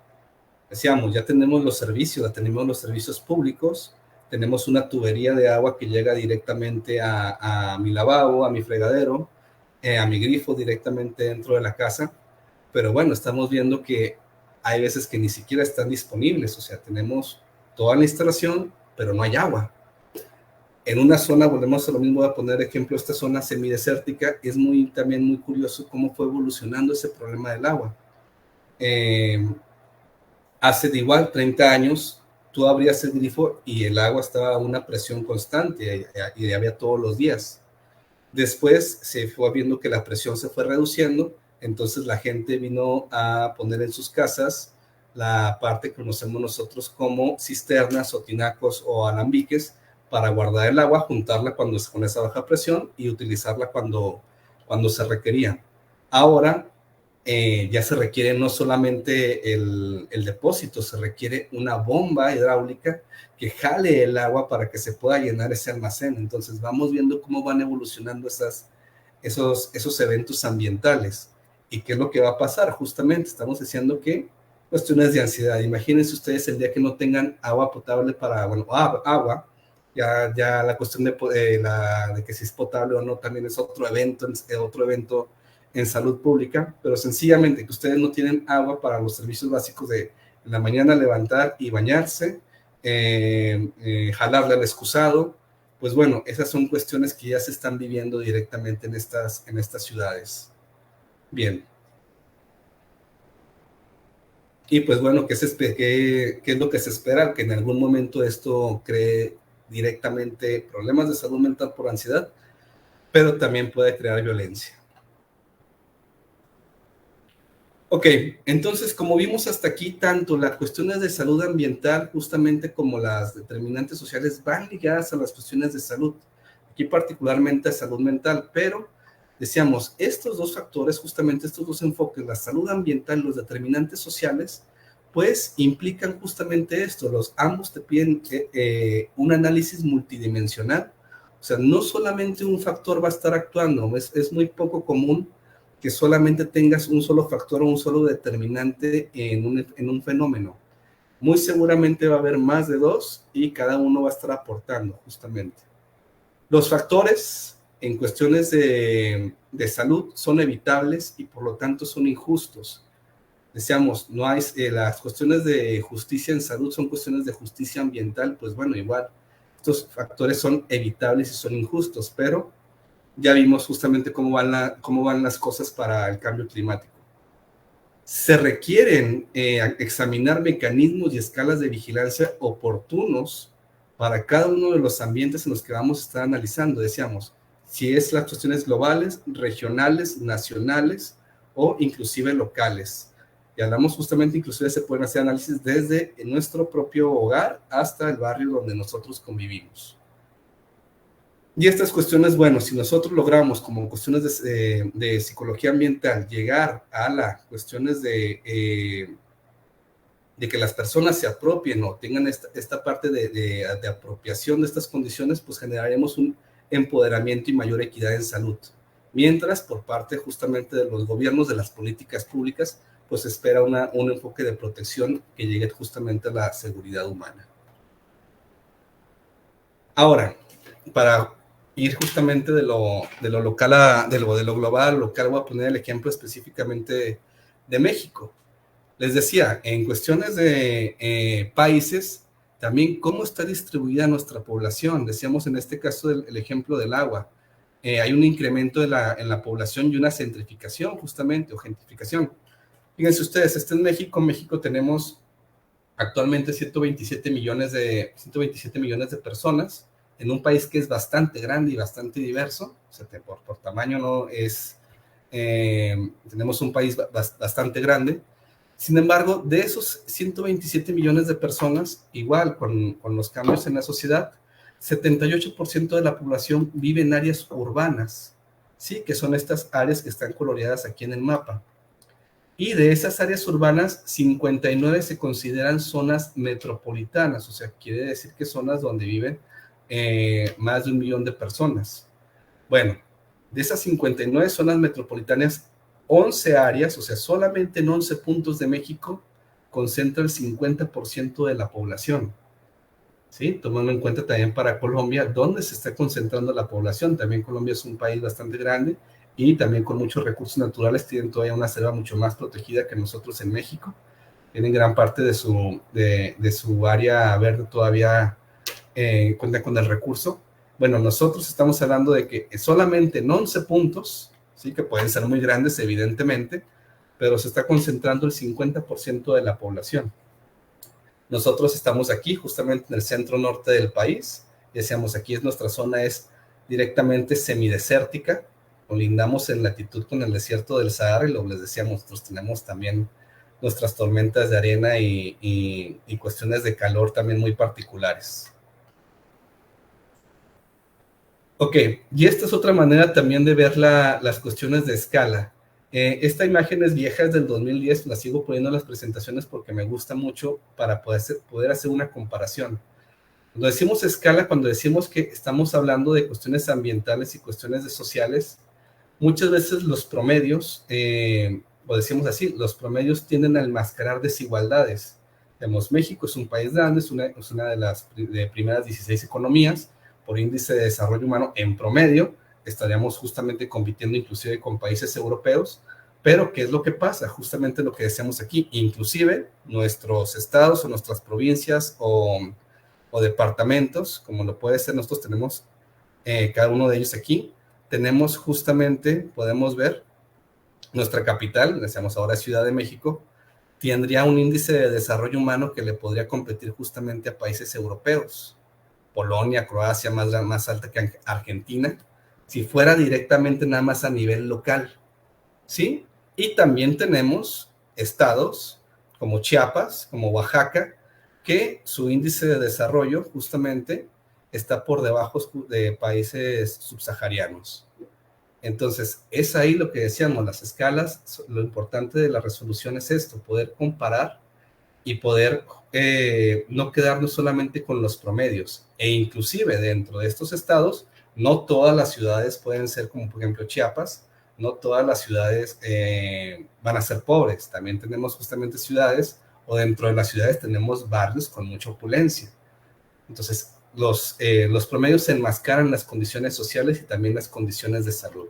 [SPEAKER 2] Decíamos, ya tenemos los servicios, ya tenemos los servicios públicos, tenemos una tubería de agua que llega directamente a mi lavabo, a mi fregadero, a mi grifo directamente dentro de la casa, pero bueno, estamos viendo que hay veces que ni siquiera están disponibles, o sea, tenemos toda la instalación, pero no hay agua. En una zona, volvemos a lo mismo, voy a poner ejemplo, esta zona semidesértica, es también muy curioso cómo fue evolucionando ese problema del agua. Hace de igual 30 años, tú abrías el grifo y el agua estaba a una presión constante y había todos los días. Después se fue viendo que la presión se fue reduciendo, entonces la gente vino a poner en sus casas la parte que conocemos nosotros como cisternas o tinacos o alambiques para guardar el agua, juntarla con esa baja presión y utilizarla cuando se requería. Ahora ya se requiere no solamente el depósito, se requiere una bomba hidráulica que jale el agua para que se pueda llenar ese almacén. Entonces vamos viendo cómo van evolucionando esos eventos ambientales. ¿Y qué es lo que va a pasar? Justamente estamos diciendo que cuestiones de ansiedad. Imagínense ustedes el día que no tengan agua potable agua, ya la cuestión de que si es potable o no también es otro evento en salud pública, pero sencillamente que ustedes no tienen agua para los servicios básicos de en la mañana levantar y bañarse, jalarle al excusado, pues bueno, esas son cuestiones que ya se están viviendo directamente en estas ciudades. Bien. Y pues bueno, ¿qué es lo que se espera? Que en algún momento esto cree directamente problemas de salud mental por ansiedad, pero también puede crear violencia. Ok, entonces como vimos hasta aquí, tanto las cuestiones de salud ambiental justamente como las determinantes sociales van ligadas a las cuestiones de salud, aquí particularmente a salud mental, pero decíamos, estos dos factores, justamente estos dos enfoques, la salud ambiental y los determinantes sociales, pues implican justamente esto, ambos te piden un análisis multidimensional, o sea, no solamente un factor va a estar actuando, es muy poco común que solamente tengas un solo factor o un solo determinante en un fenómeno. Muy seguramente va a haber más de dos y cada uno va a estar aportando justamente. Los factores en cuestiones de salud son evitables y por lo tanto son injustos. Decíamos, no hay las cuestiones de justicia en salud son cuestiones de justicia ambiental, pues bueno, igual, estos factores son evitables y son injustos, pero ya vimos justamente cómo van las cosas para el cambio climático. Se requieren examinar mecanismos y escalas de vigilancia oportunos para cada uno de los ambientes en los que vamos a estar analizando. Decíamos, si es las cuestiones globales, regionales, nacionales o inclusive locales. Y hablamos justamente, inclusive se pueden hacer análisis desde nuestro propio hogar hasta el barrio donde nosotros convivimos. Y estas cuestiones, bueno, si nosotros logramos como cuestiones de psicología ambiental llegar a las cuestiones de que las personas se apropien o tengan esta parte de apropiación de estas condiciones, pues generaremos un empoderamiento y mayor equidad en salud. Mientras, por parte justamente de los gobiernos, de las políticas públicas, pues espera un enfoque de protección que llegue justamente a la seguridad humana. Ahora, para ir justamente de lo local de lo global a local, voy a poner el ejemplo específicamente de México. Les decía, en cuestiones de países, también cómo está distribuida nuestra población. Decíamos en este caso el ejemplo del agua. Hay un incremento en la población y una centrificación justamente, o gentrificación. Fíjense ustedes, en México tenemos actualmente 127 millones de personas, en un país que es bastante grande y bastante diverso, o sea, por tamaño no es, tenemos un país bastante grande. Sin embargo, de esos 127 millones de personas, igual con los cambios en la sociedad, 78% de la población vive en áreas urbanas, ¿sí? Que son estas áreas que están coloreadas aquí en el mapa. Y de esas áreas urbanas, 59 se consideran zonas metropolitanas, o sea, quiere decir que zonas donde viven más de 1 millón de personas. Bueno, De esas 59 zonas metropolitanas, 11 áreas, o sea, solamente en 11 puntos de México, concentra el 50% de la población. ¿Sí? Tomando en cuenta también para Colombia, dónde se está concentrando la población. También Colombia es un país bastante grande y también con muchos recursos naturales, tienen todavía una selva mucho más protegida que nosotros en México. Tienen gran parte de su área verde todavía cuenta con el recurso. Bueno, nosotros estamos hablando de que solamente en 11 puntos, sí, que pueden ser muy grandes evidentemente, pero se está concentrando el 50% de la población. Nosotros estamos aquí justamente en el centro norte del país, decíamos aquí es nuestra zona, es directamente semidesértica, colindamos en latitud con el desierto del Sahara y lo les decíamos, nosotros tenemos también nuestras tormentas de arena y cuestiones de calor también muy particulares. Ok, y esta es otra manera también de ver las cuestiones de escala. Esta imagen es vieja, es del 2010, la sigo poniendo en las presentaciones porque me gusta mucho para poder hacer una comparación. Cuando decimos escala, cuando decimos que estamos hablando de cuestiones ambientales y cuestiones de sociales, muchas veces los promedios, o decimos así, los promedios tienden a enmascarar desigualdades. Digamos, México es un país grande, es una de las primeras 16 economías, por índice de desarrollo humano en promedio, estaríamos justamente compitiendo inclusive con países europeos, pero ¿qué es lo que pasa? Justamente lo que decíamos aquí, inclusive nuestros estados o nuestras provincias o departamentos, como lo puede ser, nosotros tenemos cada uno de ellos aquí, tenemos justamente, podemos ver, nuestra capital, decíamos ahora Ciudad de México, tendría un índice de desarrollo humano que le podría competir justamente a países europeos. Polonia, Croacia, más alta que Argentina, si fuera directamente nada más a nivel local, ¿sí? Y también tenemos estados como Chiapas, como Oaxaca, que su índice de desarrollo justamente está por debajo de países subsaharianos. Entonces, es ahí lo que decíamos, las escalas, lo importante de la resolución es esto, poder comparar y poder no quedarnos solamente con los promedios. E inclusive dentro de estos estados, no todas las ciudades pueden ser como por ejemplo Chiapas, no todas las ciudades van a ser pobres. También tenemos justamente ciudades, o dentro de las ciudades tenemos barrios con mucha opulencia. Entonces, los promedios enmascaran las condiciones sociales y también las condiciones de salud.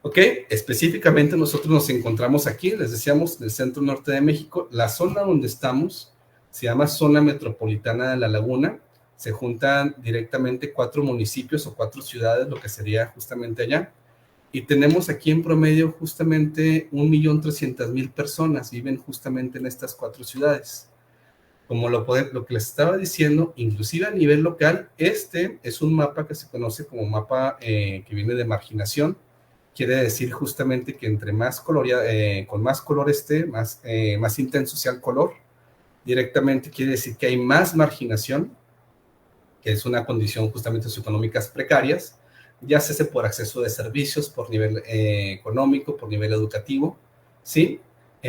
[SPEAKER 2] Ok, específicamente nosotros nos encontramos aquí, les decíamos, en el centro norte de México. La zona donde estamos se llama Zona Metropolitana de La Laguna. Se juntan directamente 4 municipios o 4 ciudades, lo que sería justamente allá. Y tenemos aquí en promedio justamente 1.300.000 personas viven justamente en estas 4 ciudades. Como lo que les estaba diciendo, inclusive a nivel local, este es un mapa que se conoce como mapa que viene de marginación. Quiere decir justamente que entre más con más color esté, más intenso sea el color, directamente quiere decir que hay más marginación, que es una condición justamente socioeconómicas precarias, ya sea por acceso de servicios, por nivel económico, por nivel educativo, ¿sí?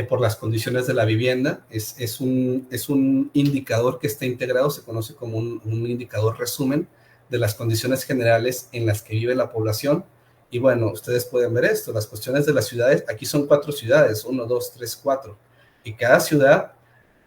[SPEAKER 2] Por las condiciones de la vivienda. Es un indicador que está integrado, se conoce como un indicador resumen de las condiciones generales en las que vive la población. Y bueno, ustedes pueden ver esto, las cuestiones de las ciudades, aquí son 4 ciudades, 1, 2, 3, 4, y cada ciudad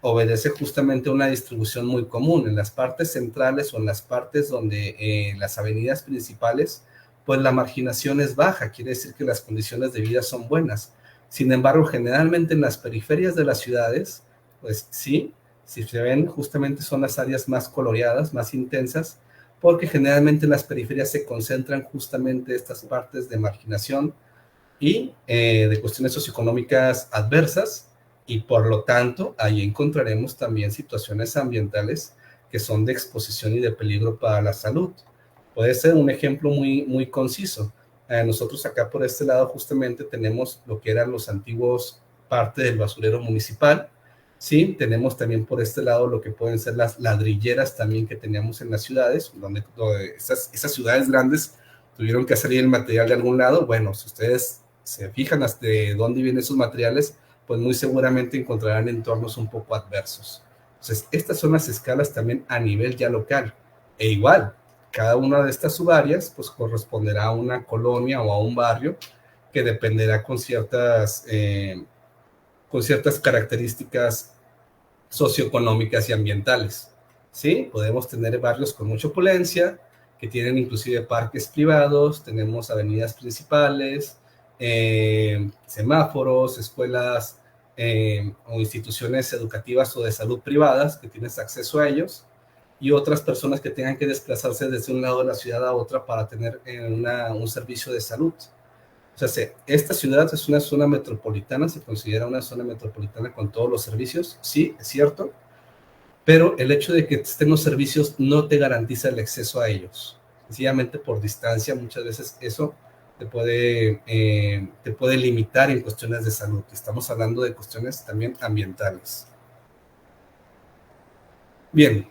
[SPEAKER 2] obedece justamente a una distribución muy común. En las partes centrales o en las partes donde las avenidas principales, pues la marginación es baja, quiere decir que las condiciones de vida son buenas. Sin embargo, generalmente en las periferias de las ciudades, pues sí, si se ven, justamente son las áreas más coloreadas, más intensas, porque generalmente en las periferias se concentran justamente estas partes de marginación y de cuestiones socioeconómicas adversas, y por lo tanto ahí encontraremos también situaciones ambientales que son de exposición y de peligro para la salud. Puede ser un ejemplo muy conciso. Nosotros acá por este lado justamente tenemos lo que eran los antiguos parte del basurero municipal. Sí, tenemos también por este lado lo que pueden ser las ladrilleras también que teníamos en las ciudades, donde esas ciudades grandes tuvieron que salir el material de algún lado. Bueno, si ustedes se fijan hasta de dónde vienen esos materiales, pues muy seguramente encontrarán entornos un poco adversos. Entonces, estas son las escalas también a nivel ya local. E igual, cada una de estas subáreas pues corresponderá a una colonia o a un barrio que dependerá con ciertas características socioeconómicas y ambientales. ¿Sí? Podemos tener barrios con mucha opulencia, que tienen inclusive parques privados, tenemos avenidas principales, semáforos, escuelas o instituciones educativas o de salud privadas que tienes acceso a ellos, y otras personas que tengan que desplazarse desde un lado de la ciudad a otra para tener un servicio de salud. O sea, esta ciudad es una zona metropolitana, se considera una zona metropolitana con todos los servicios, sí, es cierto, pero el hecho de que estén los servicios no te garantiza el acceso a ellos. Sencillamente por distancia, muchas veces eso te puede limitar en cuestiones de salud. Estamos hablando de cuestiones también ambientales. Bien.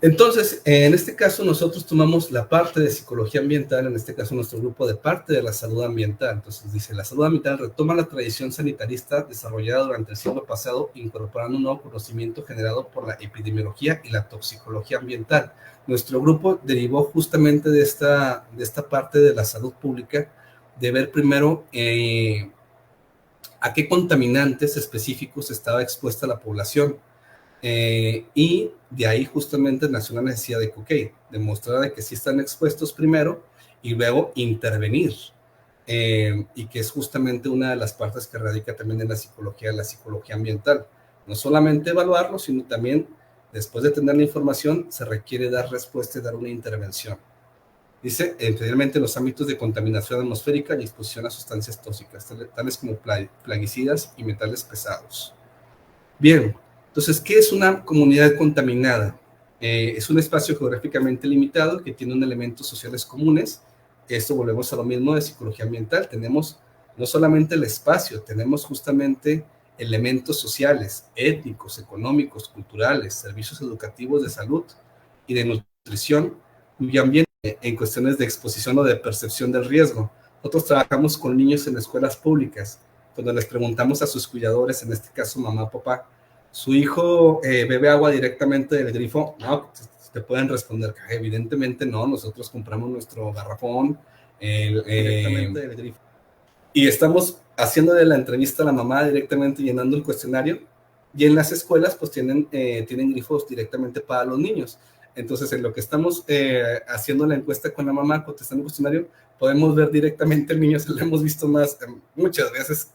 [SPEAKER 2] Entonces, en este caso nosotros tomamos la parte de psicología ambiental, en este caso nuestro grupo de parte de la salud ambiental. Entonces dice, la salud ambiental retoma la tradición sanitarista desarrollada durante el siglo pasado, incorporando un nuevo conocimiento generado por la epidemiología y la toxicología ambiental. Nuestro grupo derivó justamente de esta parte de la salud pública, de ver primero a qué contaminantes específicos estaba expuesta la población. Y de ahí justamente nació la necesidad de que, demostrar que sí están expuestos primero y luego intervenir, y que es justamente una de las partes que radica también en la psicología ambiental. No solamente evaluarlo, sino también, después de tener la información, se requiere dar respuesta y dar una intervención. Dice, especialmente en los ámbitos de contaminación atmosférica y exposición a sustancias tóxicas, tales como plaguicidas y metales pesados. Bien. Entonces, ¿qué es una comunidad contaminada? Es un espacio geográficamente limitado que tiene elementos sociales comunes. Esto volvemos a lo mismo de psicología ambiental. Tenemos no solamente el espacio, tenemos justamente elementos sociales, étnicos, económicos, culturales, servicios educativos de salud y de nutrición, cuyo ambiente en cuestiones de exposición o de percepción del riesgo. Nosotros trabajamos con niños en escuelas públicas. Cuando les preguntamos a sus cuidadores, en este caso mamá, papá, ¿su hijo bebe agua directamente del grifo? No, te pueden responder que evidentemente no, nosotros compramos nuestro garrafón directamente del grifo. Y estamos haciendo de la entrevista a la mamá directamente, llenando el cuestionario, y en las escuelas pues tienen grifos directamente para los niños. Entonces, en lo que estamos haciendo la encuesta con la mamá, contestando el cuestionario, podemos ver directamente al niño, se lo hemos visto muchas veces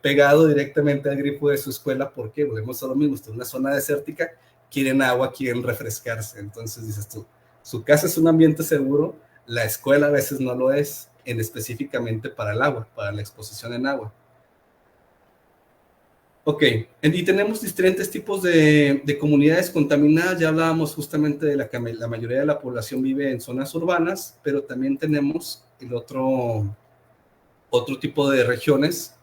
[SPEAKER 2] pegado directamente al grifo de su escuela, porque volvemos a lo mismo, está en una zona desértica, quieren agua, quieren refrescarse. Entonces dices tú, su casa es un ambiente seguro, la escuela a veces no lo es, específicamente para el agua, para la exposición en agua. Ok, y tenemos diferentes tipos de comunidades contaminadas. Ya hablábamos justamente de la mayoría de la población vive en zonas urbanas, pero también tenemos el otro tipo de regiones,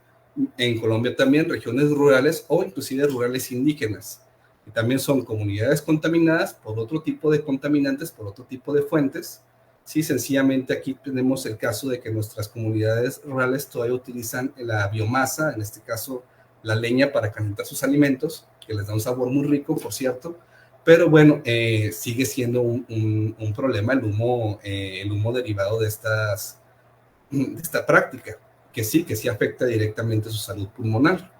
[SPEAKER 2] en Colombia también, regiones rurales o inclusive rurales indígenas, que también son comunidades contaminadas por otro tipo de contaminantes, por otro tipo de fuentes. Sí, sencillamente aquí tenemos el caso de que nuestras comunidades rurales todavía utilizan la biomasa, en este caso la leña, para calentar sus alimentos, que les da un sabor muy rico, por cierto, pero bueno, sigue siendo un problema el humo derivado de esta práctica, que sí afecta directamente su salud pulmonar.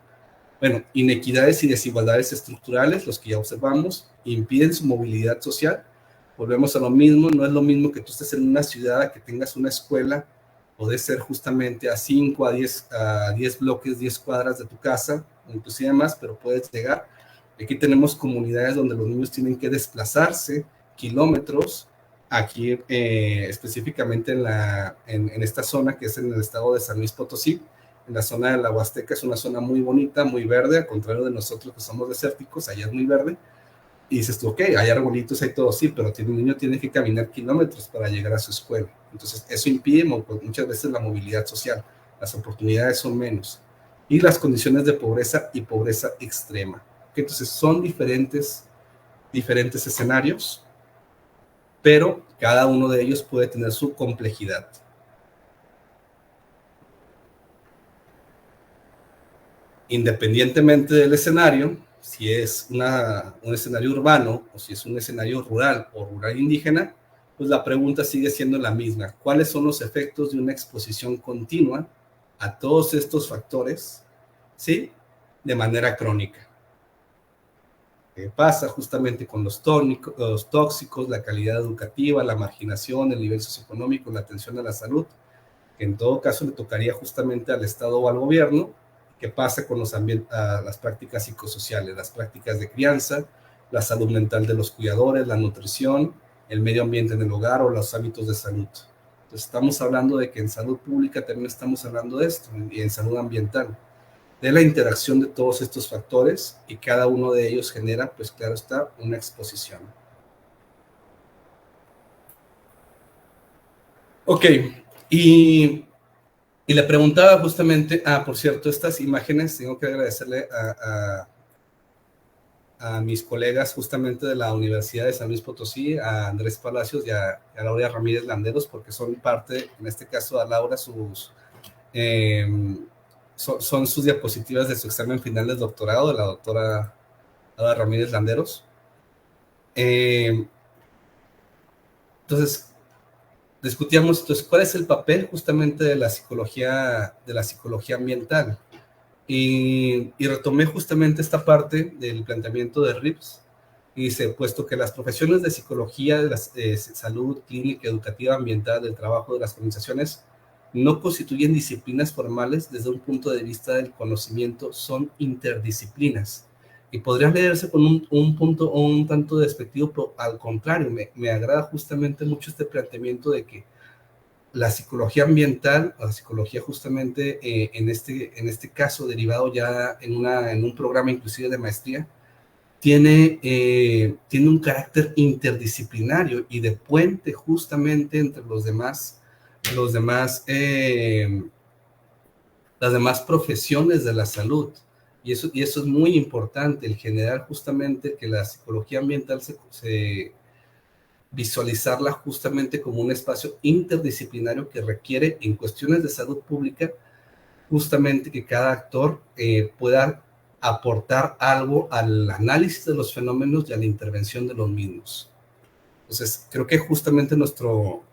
[SPEAKER 2] Bueno, inequidades y desigualdades estructurales, los que ya observamos, impiden su movilidad social. Volvemos a lo mismo, no es lo mismo que tú estés en una ciudad, que tengas una escuela, puede ser justamente a 5, a 10 bloques, 10 cuadras de tu casa, inclusive más, pero puedes llegar. Aquí tenemos comunidades donde los niños tienen que desplazarse kilómetros. Aquí específicamente en esta zona, que es en el estado de San Luis Potosí, en la zona de la Huasteca, es una zona muy bonita, muy verde, al contrario de nosotros que somos desérticos, allá es muy verde. Y dices tú, ok, hay arbolitos, hay todo, sí, pero un niño tiene que caminar kilómetros para llegar a su escuela. Entonces, eso impide muchas veces la movilidad social. Las oportunidades son menos. Y las condiciones de pobreza y pobreza extrema. Entonces, son diferentes escenarios, pero cada uno de ellos puede tener su complejidad. Independientemente del escenario, si es un escenario urbano o si es un escenario rural o rural indígena, pues la pregunta sigue siendo la misma. ¿Cuáles son los efectos de una exposición continua a todos estos factores, ¿sí? De manera crónica? ¿Qué pasa justamente con los tóxicos, la calidad educativa, la marginación, el nivel socioeconómico, la atención a la salud? Que en todo caso le tocaría justamente al Estado o al gobierno. ¿Qué pasa con las prácticas psicosociales, las prácticas de crianza, la salud mental de los cuidadores, la nutrición, el medio ambiente en el hogar o los hábitos de salud? Entonces estamos hablando de que en salud pública también estamos hablando de esto, y en salud ambiental, de la interacción de todos estos factores, y cada uno de ellos genera, pues claro está, una exposición. Ok, y le preguntaba justamente, por cierto, estas imágenes, tengo que agradecerle a mis colegas justamente de la Universidad de San Luis Potosí, a Andrés Palacios y a Laura Ramírez Landeros, porque son parte, en este caso a Laura, son sus diapositivas de su examen final de doctorado, de la doctora Laura Ramírez Landeros. Entonces, discutíamos cuál es el papel justamente de la psicología ambiental. Y retomé justamente esta parte del planteamiento de Rips, y dice, puesto que las profesiones de psicología, de la salud, clínica, educativa, ambiental, del trabajo de las organizaciones, no constituyen disciplinas formales desde un punto de vista del conocimiento, son interdisciplinas. Y podría leerse con un punto o un tanto despectivo, pero al contrario, me agrada justamente mucho este planteamiento de que la psicología ambiental, la psicología justamente en este caso derivado ya en un programa inclusive de maestría, tiene un carácter interdisciplinario y de puente justamente entre las demás profesiones de la salud. Y eso es muy importante, el generar justamente que la psicología ambiental se visualizarla justamente como un espacio interdisciplinario que requiere, en cuestiones de salud pública, justamente que cada actor pueda aportar algo al análisis de los fenómenos y a la intervención de los mismos. Entonces, creo que justamente nuestro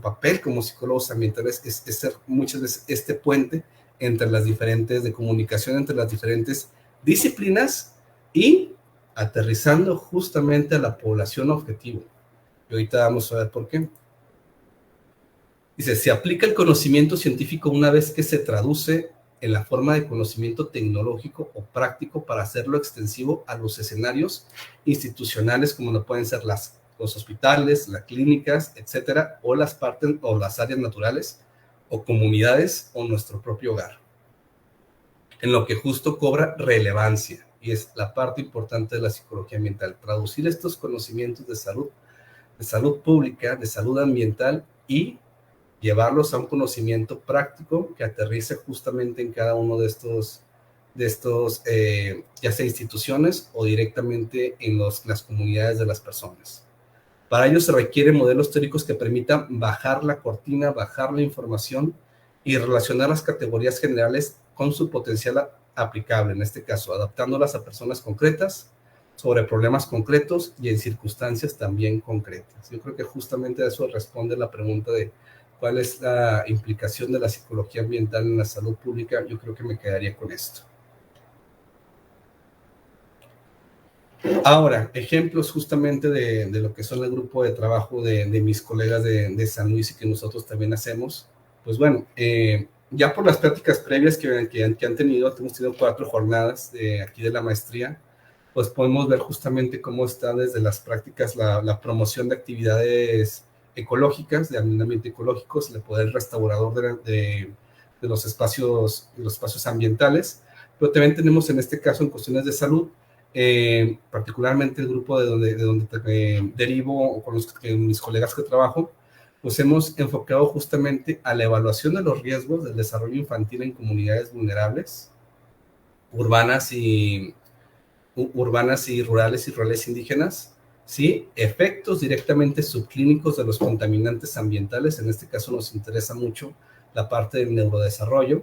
[SPEAKER 2] papel como psicólogos ambientales es ser muchas veces este puente entre las diferentes, de comunicación entre las diferentes disciplinas y aterrizando justamente a la población objetivo. Y ahorita vamos a ver por qué. Dice, se aplica el conocimiento científico una vez que se traduce en la forma de conocimiento tecnológico o práctico para hacerlo extensivo a los escenarios institucionales, como lo pueden ser los hospitales, las clínicas, etcétera, o las áreas naturales, o comunidades, o nuestro propio hogar. En lo que justo cobra relevancia, y es la parte importante de la psicología ambiental, traducir estos conocimientos de salud pública, de salud ambiental, y llevarlos a un conocimiento práctico que aterrice justamente en cada uno de estos ya sea instituciones o directamente en las comunidades de las personas. Para ello se requieren modelos teóricos que permitan bajar la cortina, bajar la información y relacionar las categorías generales con su potencial aplicable, en este caso, adaptándolas a personas concretas, sobre problemas concretos y en circunstancias también concretas. Yo creo que justamente a eso responde la pregunta de cuál es la implicación de la psicología ambiental en la salud pública. Yo creo que me quedaría con esto. Ahora, ejemplos justamente de lo que son el grupo de trabajo de mis colegas de San Luis y que nosotros también hacemos. Pues bueno, ya por las prácticas previas que han tenido, hemos tenido 4 jornadas aquí de la maestría, pues podemos ver justamente cómo está desde las prácticas la promoción de actividades ecológicas, de ambiente ecológico, el poder restaurador de los espacios ambientales, pero también tenemos en este caso en cuestiones de salud, particularmente el grupo de donde derivo, o con mis colegas que trabajo, pues hemos enfocado justamente a la evaluación de los riesgos del desarrollo infantil en comunidades vulnerables, urbanas y rurales indígenas, ¿sí? Efectos directamente subclínicos de los contaminantes ambientales, en este caso nos interesa mucho la parte del neurodesarrollo,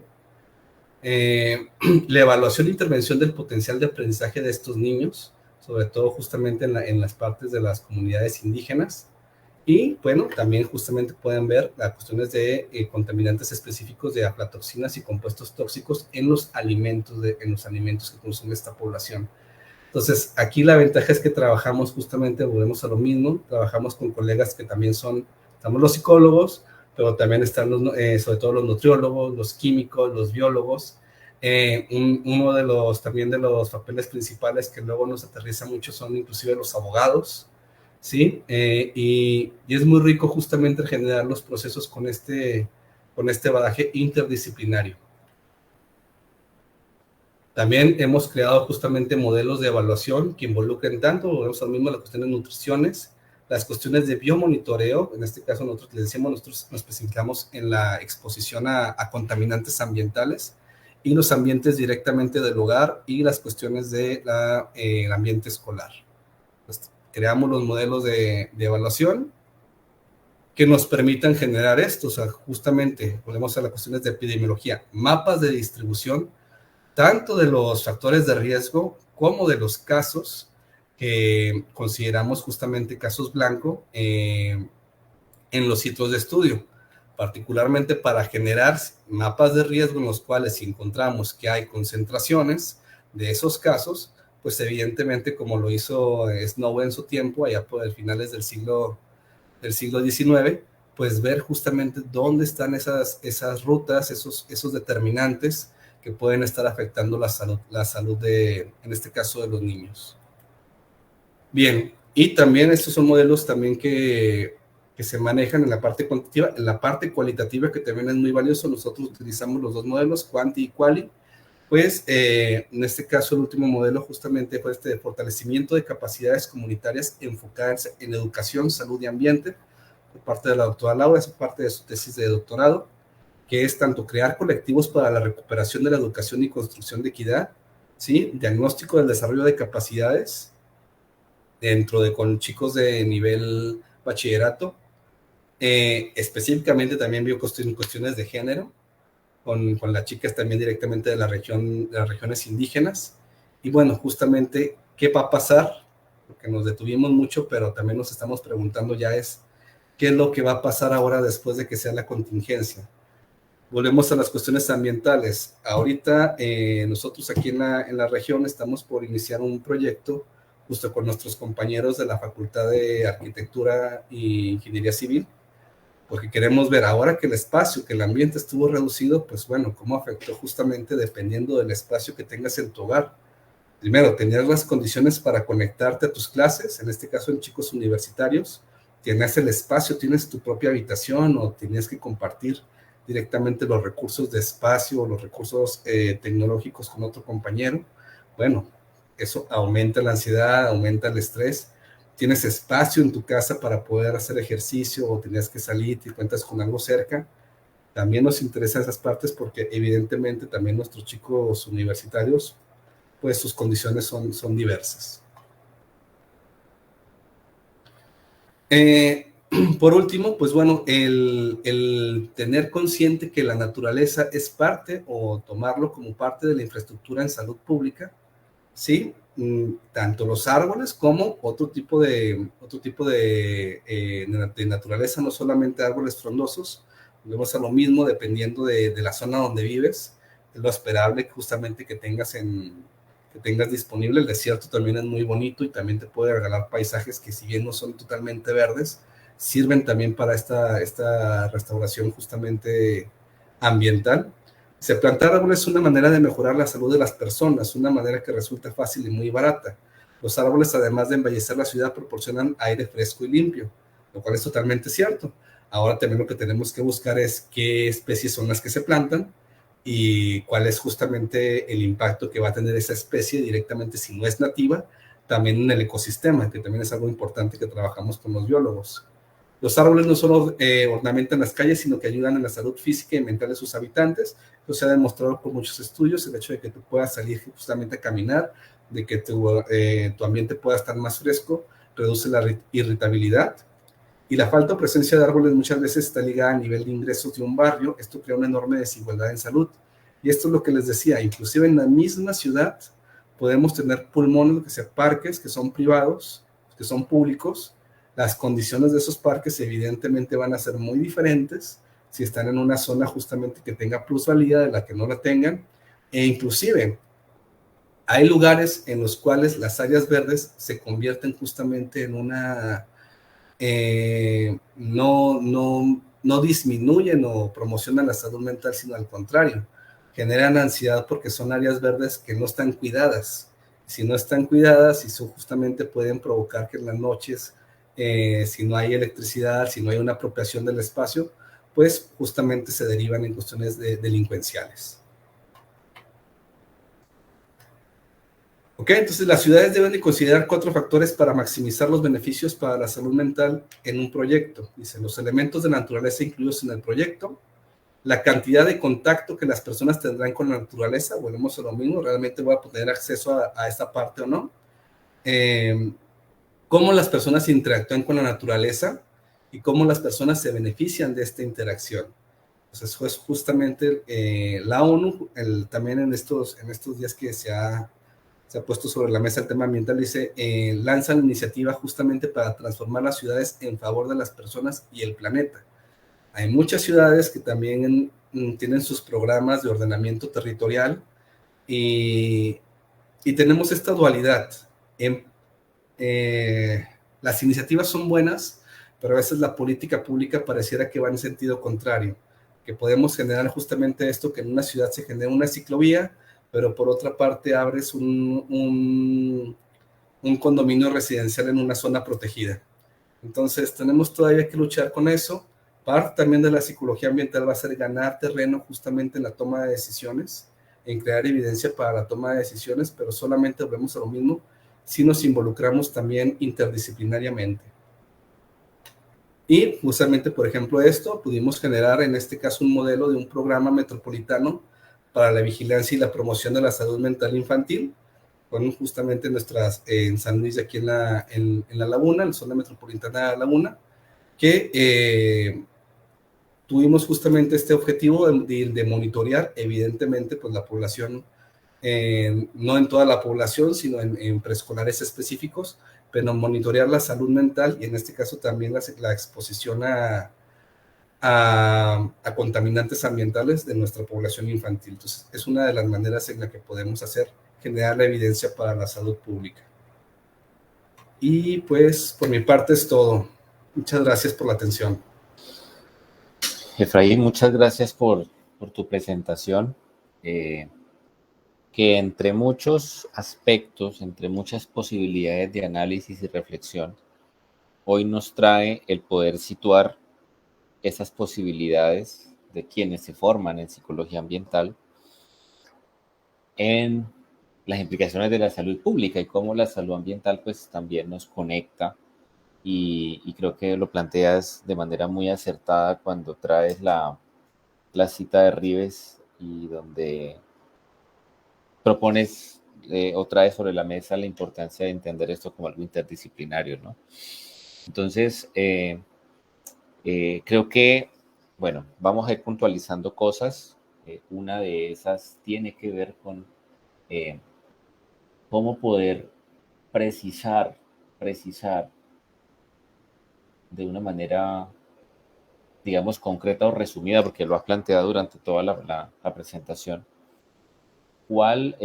[SPEAKER 2] La evaluación e intervención del potencial de aprendizaje de estos niños, sobre todo justamente en las partes de las comunidades indígenas. Y bueno, también justamente pueden ver las cuestiones de contaminantes específicos de aflatoxinas y compuestos tóxicos en los alimentos que consume esta población. Entonces, aquí la ventaja es que trabajamos justamente, volvemos a lo mismo, trabajamos con colegas que también estamos los psicólogos, pero también están sobre todo los nutriólogos, los químicos, los biólogos. Uno también de los papeles principales que luego nos aterriza mucho son inclusive los abogados, ¿sí? Y es muy rico justamente generar los procesos con este bagaje interdisciplinario. También hemos creado justamente modelos de evaluación que involucren tanto, volvemos al mismo, las cuestiones de nutriciones, las cuestiones de biomonitoreo. En este caso nosotros nos especificamos en la exposición a contaminantes ambientales y los ambientes directamente del hogar y las cuestiones del ambiente escolar. Pues, creamos los modelos de evaluación que nos permitan generar esto, o sea, justamente volvemos a las cuestiones de epidemiología, mapas de distribución tanto de los factores de riesgo como de los casos que consideramos justamente casos blanco en los sitios de estudio, particularmente para generar mapas de riesgo en los cuales si encontramos que hay concentraciones de esos casos, pues evidentemente como lo hizo Snow en su tiempo, allá por el finales del siglo XIX, pues ver justamente dónde están esas rutas, esos determinantes que pueden estar afectando la salud en este caso, de los niños. Bien, y también estos son modelos también que se manejan en la parte cuantitativa. En la parte cualitativa, que también es muy valioso, nosotros utilizamos los dos modelos, Quanti y Quali. Pues en este caso el último modelo justamente fue de fortalecimiento de capacidades comunitarias enfocadas en educación, salud y ambiente, por parte de la doctora Laura, es parte de su tesis de doctorado, que es tanto crear colectivos para la recuperación de la educación y construcción de equidad, ¿sí? Diagnóstico del desarrollo de capacidades con chicos de nivel bachillerato, específicamente también vio cuestiones de género, con las chicas también directamente de las regiones indígenas. Y bueno, justamente, ¿qué va a pasar? Porque nos detuvimos mucho, pero también nos estamos preguntando ya ¿qué es lo que va a pasar ahora después de que sea la contingencia? Volvemos a las cuestiones ambientales. Ahorita nosotros aquí en la región estamos por iniciar un proyecto justo con nuestros compañeros de la Facultad de Arquitectura y Ingeniería Civil, porque queremos ver ahora que el ambiente estuvo reducido, pues bueno, cómo afectó justamente dependiendo del espacio que tengas en tu hogar. Primero, tener las condiciones para conectarte a tus clases, en este caso en chicos universitarios, tienes el espacio, tienes tu propia habitación o tienes que compartir directamente los recursos de espacio o los recursos tecnológicos con otro compañero. Bueno, eso aumenta la ansiedad, aumenta el estrés. Tienes espacio en tu casa para poder hacer ejercicio o tenías que salir y cuentas con algo cerca. También nos interesan esas partes porque evidentemente también nuestros chicos universitarios, pues sus condiciones son diversas. Por último, pues bueno, el tener consciente que la naturaleza es parte o tomarlo como parte de la infraestructura en salud pública, ¿sí? Tanto los árboles como otro tipo de naturaleza, no solamente árboles frondosos. Volvemos a lo mismo, dependiendo de la zona donde vives, es lo esperable justamente que tengas disponible. El desierto también es muy bonito y también te puede regalar paisajes que, si bien no son totalmente verdes, sirven también para esta restauración justamente ambiental. Plantar árboles es una manera de mejorar la salud de las personas, una manera que resulta fácil y muy barata. Los árboles, además de embellecer la ciudad, proporcionan aire fresco y limpio, lo cual es totalmente cierto. Ahora también lo que tenemos que buscar es qué especies son las que se plantan y cuál es justamente el impacto que va a tener esa especie directamente, si no es nativa, también en el ecosistema, que también es algo importante que trabajamos con los biólogos. Los árboles no solo ornamentan las calles, sino que ayudan en la salud física y mental de sus habitantes. Eso se ha demostrado por muchos estudios, el hecho de que tú puedas salir justamente a caminar, de que tu ambiente pueda estar más fresco, reduce la irritabilidad. Y la falta o presencia de árboles muchas veces está ligada al nivel de ingresos de un barrio. Esto crea una enorme desigualdad en salud. Y esto es lo que les decía, inclusive en la misma ciudad podemos tener pulmones, que sean parques que son privados, que son públicos. Las condiciones de esos parques evidentemente van a ser muy diferentes si están en una zona justamente que tenga plusvalía de la que no la tengan, e inclusive hay lugares en los cuales las áreas verdes se convierten justamente en una, no disminuyen o promocionan la salud mental, sino al contrario, generan ansiedad porque son áreas verdes que no están cuidadas. Si no están cuidadas, y justamente pueden provocar que en las noches, si no hay electricidad, si no hay una apropiación del espacio, pues justamente se derivan en cuestiones delincuenciales. Ok, entonces las ciudades deben de considerar 4 factores para maximizar los beneficios para la salud mental en un proyecto. Dice, los elementos de la naturaleza incluidos en el proyecto, la cantidad de contacto que las personas tendrán con la naturaleza, volvemos a lo mismo, realmente voy a tener acceso a esta parte o no, cómo las personas interactúan con la naturaleza y cómo las personas se benefician de esta interacción. Entonces, es justamente la ONU, también en estos días que se ha puesto sobre la mesa el tema ambiental, dice, lanzan iniciativa justamente para transformar las ciudades en favor de las personas y el planeta. Hay muchas ciudades que también tienen sus programas de ordenamiento territorial y tenemos esta dualidad. Las iniciativas son buenas, pero a veces la política pública pareciera que va en sentido contrario, que podemos generar justamente esto, que en una ciudad se genera una ciclovía, pero por otra parte abres un condominio residencial en una zona protegida. Entonces tenemos todavía que luchar con eso. Parte también de la psicología ambiental va a ser ganar terreno justamente en la toma de decisiones, en crear evidencia para la toma de decisiones, pero solamente volvemos a lo mismo si nos involucramos también interdisciplinariamente. Y justamente, por ejemplo, esto, pudimos generar en este caso un modelo de un programa metropolitano para la vigilancia y la promoción de la salud mental infantil, con justamente nuestras, en San Luis, aquí en la Laguna, en la zona metropolitana de la Laguna, que tuvimos justamente este objetivo de monitorear, evidentemente, pues la población, no en toda la población, sino en preescolares específicos, pero monitorear la salud mental y en este caso también la exposición a contaminantes ambientales de nuestra población infantil. Entonces, es una de las maneras en la que podemos generar la evidencia para la salud pública. Y pues, por mi parte es todo. Muchas gracias por la atención.
[SPEAKER 1] Efraín, muchas gracias por tu presentación, que entre muchos aspectos, entre muchas posibilidades de análisis y reflexión, hoy nos trae el poder situar esas posibilidades de quienes se forman en psicología ambiental en las implicaciones de la salud pública y cómo la salud ambiental pues también nos conecta, y creo que lo planteas de manera muy acertada cuando traes la cita de Rives y donde propones o traes sobre la mesa la importancia de entender esto como algo interdisciplinario, ¿no? Entonces, creo que, bueno, vamos a ir puntualizando cosas. Una de esas tiene que ver con cómo poder precisar de una manera, digamos, concreta o resumida, porque lo has planteado durante toda la presentación, cuál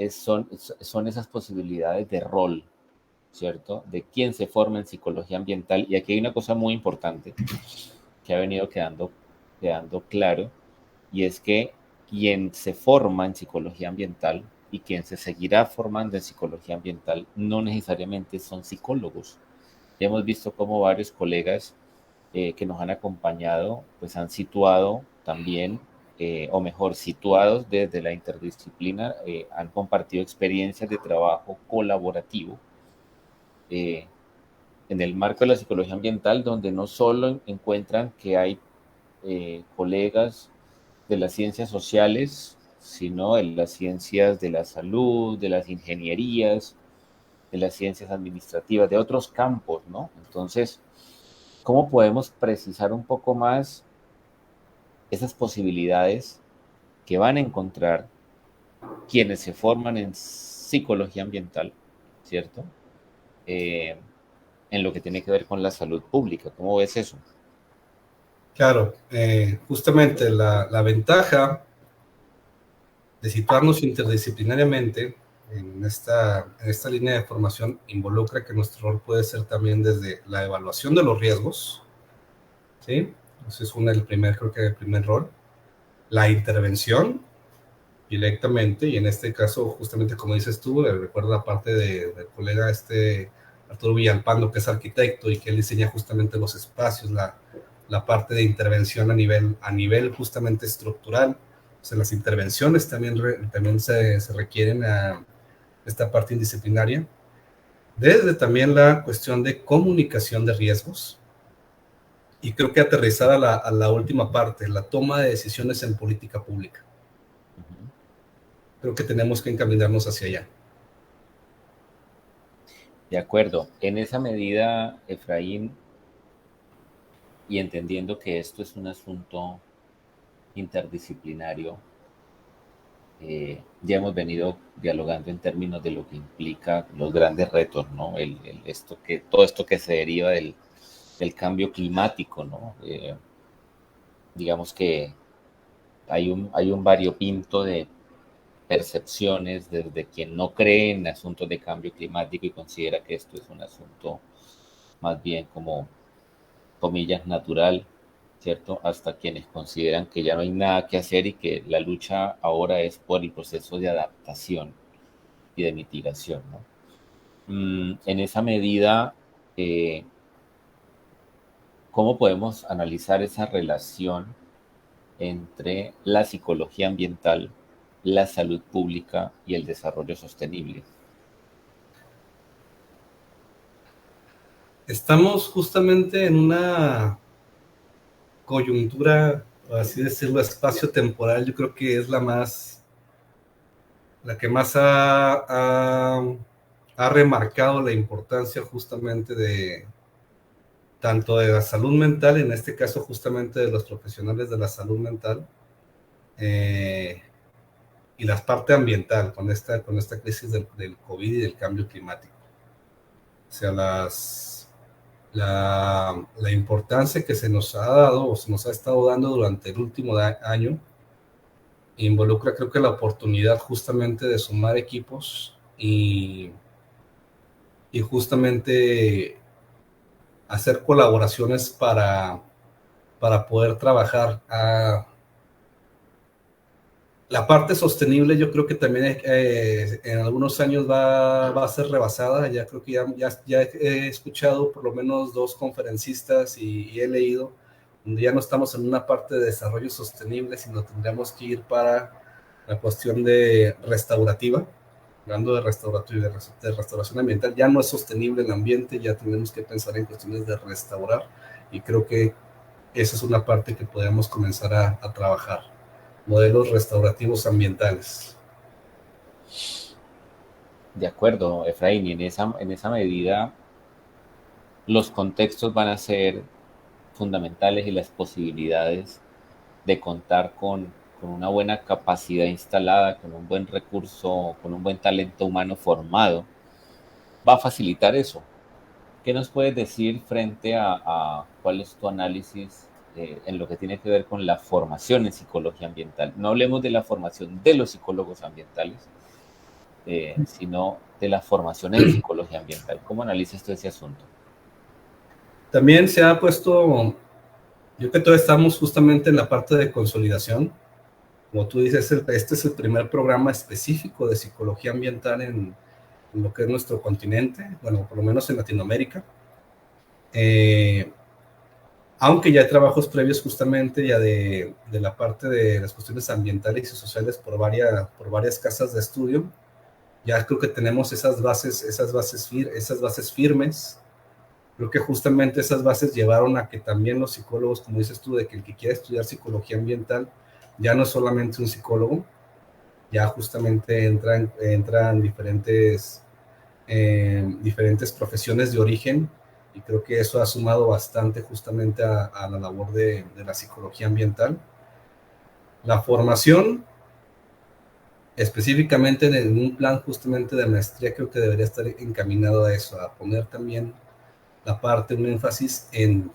[SPEAKER 1] son esas posibilidades de rol, ¿cierto? De quién se forma en psicología ambiental. Y aquí hay una cosa muy importante que ha venido quedando claro, y es que quien se forma en psicología ambiental y quien se seguirá formando en psicología ambiental no necesariamente son psicólogos. Ya hemos visto cómo varios colegas que nos han acompañado pues han situado también, o mejor, situados desde la interdisciplina, han compartido experiencias de trabajo colaborativo en el marco de la psicología ambiental, donde no solo encuentran que hay colegas de las ciencias sociales, sino de las ciencias de la salud, de las ingenierías, de las ciencias administrativas, de otros campos, ¿no? Entonces, ¿cómo podemos precisar un poco más esas posibilidades que van a encontrar quienes se forman en psicología ambiental, ¿cierto? En lo que tiene que ver con la salud pública. ¿Cómo ves eso?
[SPEAKER 2] Claro, justamente la ventaja de situarnos interdisciplinariamente en esta línea de formación involucra que nuestro rol puede ser también desde la evaluación de los riesgos, ¿sí? Ese es creo que el primer rol. La intervención directamente, y en este caso, justamente como dices tú, recuerdo la parte del colega Arturo Villalpando, que es arquitecto y que él diseña justamente los espacios, la parte de intervención a nivel justamente estructural. O sea, las intervenciones también se requieren a esta parte indisciplinaria, desde también la cuestión de comunicación de riesgos, y creo que aterrizada a la última parte, la toma de decisiones en política pública. Creo que tenemos que encaminarnos hacia allá.
[SPEAKER 1] De acuerdo. En esa medida, Efraín, y entendiendo que esto es un asunto interdisciplinario, ya hemos venido dialogando en términos de lo que implica los grandes retos, ¿no? Todo esto que se deriva del cambio climático, ¿no? Digamos que hay un variopinto de percepciones desde quien no cree en asuntos de cambio climático y considera que esto es un asunto más bien como, comillas, natural, ¿cierto? Hasta quienes consideran que ya no hay nada que hacer y que la lucha ahora es por el proceso de adaptación y de mitigación, ¿no? En esa medida, ¿cómo podemos analizar esa relación entre la psicología ambiental, la salud pública y el desarrollo sostenible?
[SPEAKER 2] Estamos justamente en una coyuntura, por así decirlo, espacio-temporal. Yo creo que es la que más ha remarcado la importancia justamente de tanto de la salud mental, en este caso justamente de los profesionales de la salud mental, y la parte ambiental con esta crisis del COVID y del cambio climático. O sea, la importancia que se nos ha dado o se nos ha estado dando durante el último año involucra, creo que, la oportunidad justamente de sumar equipos y justamente hacer colaboraciones para poder trabajar la parte sostenible. Yo creo que también en algunos años va a ser rebasada. Ya creo que ya he escuchado por lo menos 2 conferencistas y he leído donde ya no estamos en una parte de desarrollo sostenible, sino tendríamos que ir para la cuestión de restaurativa. Hablando de restauración ambiental, ya no es sostenible el ambiente, ya tenemos que pensar en cuestiones de restaurar, y creo que esa es una parte que podemos comenzar a trabajar. Modelos restaurativos ambientales.
[SPEAKER 1] De acuerdo, Efraín, y en esa medida los contextos van a ser fundamentales y las posibilidades de contar con una buena capacidad instalada, con un buen recurso, con un buen talento humano formado, va a facilitar eso. ¿Qué nos puedes decir frente a cuál es tu análisis en lo que tiene que ver con la formación en psicología ambiental? No hablemos de la formación de los psicólogos ambientales, sino de la formación en psicología ambiental. ¿Cómo analizas tú ese asunto?
[SPEAKER 2] También se ha puesto, yo creo que todavía estamos justamente en la parte de consolidación. Como tú dices, este es el primer programa específico de psicología ambiental en lo que es nuestro continente, bueno, por lo menos en Latinoamérica. Aunque ya hay trabajos previos justamente ya de la parte de las cuestiones ambientales y sociales por varias casas de estudio, ya creo que tenemos esas bases firmes. Creo que justamente esas bases llevaron a que también los psicólogos, como dices tú, de que el que quiere estudiar psicología ambiental ya no es solamente un psicólogo, ya justamente entran diferentes profesiones de origen, y creo que eso ha sumado bastante justamente a la labor de la psicología ambiental. La formación específicamente en un plan justamente de maestría, creo que debería estar encaminado a eso, a poner también la parte, un énfasis en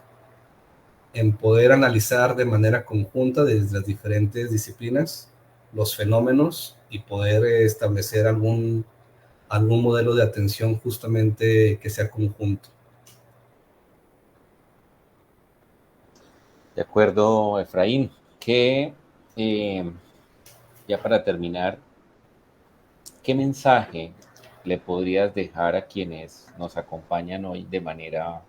[SPEAKER 2] poder analizar de manera conjunta desde las diferentes disciplinas los fenómenos y poder establecer algún modelo de atención justamente que sea conjunto.
[SPEAKER 1] De acuerdo, Efraín, que ya para terminar, ¿qué mensaje le podrías dejar a quienes nos acompañan hoy de manera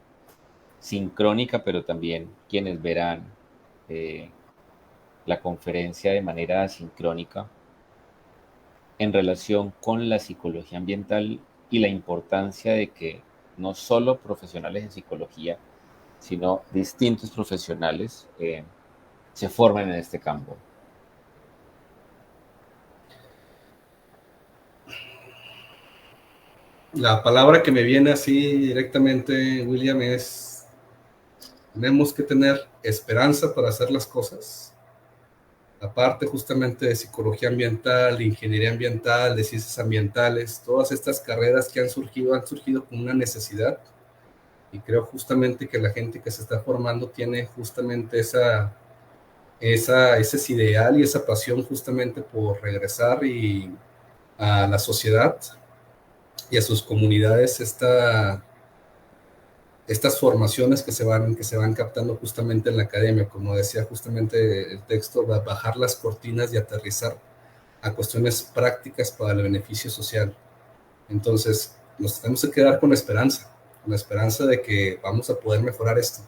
[SPEAKER 1] sincrónica, pero también quienes verán eh, la conferencia de manera asincrónica en relación con la psicología ambiental y la importancia de que no solo profesionales en psicología, sino distintos profesionales se formen en este campo?
[SPEAKER 2] La palabra que me viene así directamente, William, es: tenemos que tener esperanza para hacer las cosas. La parte justamente de psicología ambiental, de ingeniería ambiental, de ciencias ambientales, todas estas carreras que han surgido con una necesidad, y creo justamente que la gente que se está formando tiene justamente ese ideal y esa pasión justamente por regresar y a la sociedad y a sus comunidades estas formaciones que se van captando justamente en la academia, como decía justamente el texto, bajar las cortinas y aterrizar a cuestiones prácticas para el beneficio social. Entonces, nos tenemos que quedar con la esperanza de que vamos a poder mejorar esto.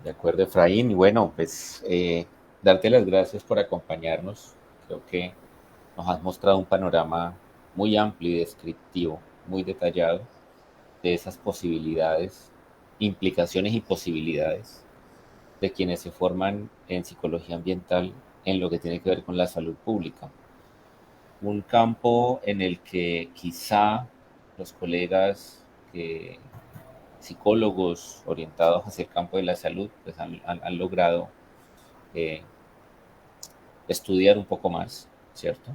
[SPEAKER 1] De acuerdo, Efraín. Y bueno, pues darte las gracias por acompañarnos. Creo que nos has mostrado un panorama muy amplio y descriptivo, muy detallado de esas posibilidades, implicaciones y posibilidades de quienes se forman en psicología ambiental en lo que tiene que ver con la salud pública. Un campo en el que quizá los colegas psicólogos orientados hacia el campo de la salud pues han logrado eh, estudiar un poco más, ¿cierto?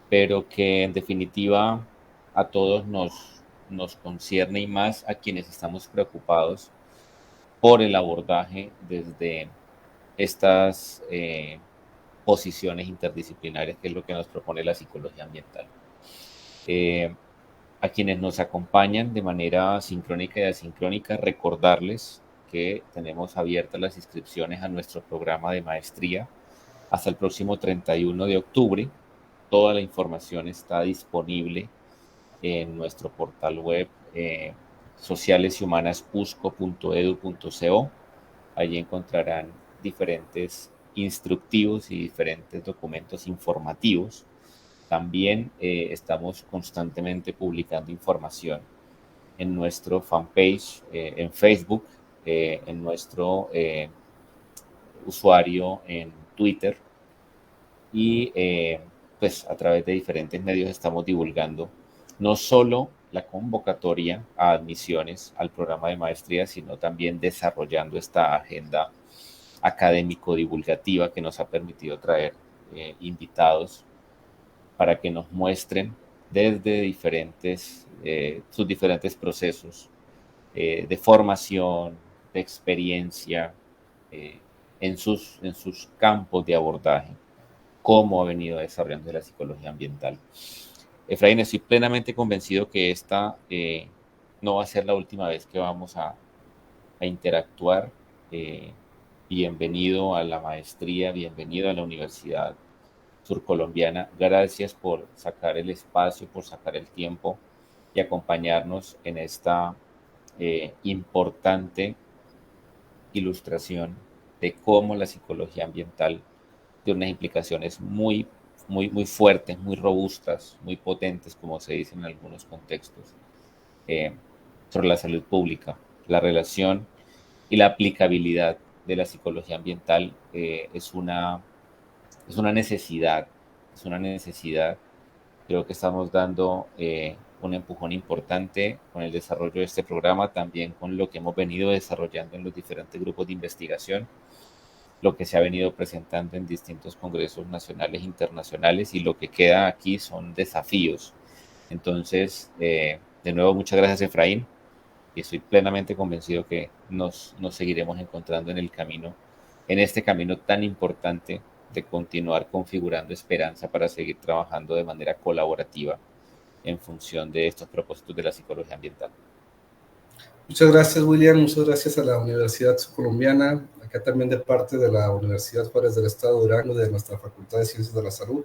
[SPEAKER 1] Pero que en definitiva a todos nos concierne, y más a quienes estamos preocupados por el abordaje desde estas posiciones interdisciplinarias, que es lo que nos propone la psicología ambiental. Eh, a quienes nos acompañan de manera sincrónica y asincrónica, recordarles que tenemos abiertas las inscripciones a nuestro programa de maestría hasta el próximo 31 de octubre. Toda la información está disponible en nuestro portal web socialesyhumanascusco.edu.co. Allí encontrarán diferentes instructivos y diferentes documentos informativos. También estamos constantemente publicando información en nuestro fanpage, en Facebook, en nuestro usuario en Twitter, y pues a través de diferentes medios estamos divulgando no solo la convocatoria a admisiones al programa de maestría, sino también desarrollando esta agenda académico-divulgativa que nos ha permitido traer invitados para que nos muestren desde sus diferentes procesos de formación, de experiencia, eh, en sus campos de abordaje, cómo ha venido desarrollando la psicología ambiental. Efraín, estoy plenamente convencido que esta no va a ser la última vez que vamos a interactuar. Eh, Bienvenido a la maestría, bienvenido a la Universidad Surcolombiana. Gracias por sacar el espacio, por sacar el tiempo y acompañarnos en esta importante ilustración de cómo la psicología ambiental tiene unas implicaciones muy fuertes, muy robustas, muy potentes, como se dice en algunos contextos, eh, sobre la salud pública. La relación y la aplicabilidad de la psicología ambiental es una necesidad, es una necesidad. Creo que estamos dando un empujón importante con el desarrollo de este programa, también con lo que hemos venido desarrollando en los diferentes grupos de investigación. lo que se ha venido presentando en distintos congresos nacionales e internacionales, y lo que queda aquí son desafíos. Entonces, de nuevo, muchas gracias, Efraín, y estoy plenamente convencido que nos seguiremos encontrando en el camino, en este camino tan importante de continuar configurando esperanza para seguir trabajando de manera colaborativa en función de estos propósitos de la psicología ambiental.
[SPEAKER 2] Muchas gracias, William. Muchas gracias a la Universidad Colombiana, acá también de parte de la Universidad Juárez del Estado de Durango, de nuestra Facultad de Ciencias de la Salud.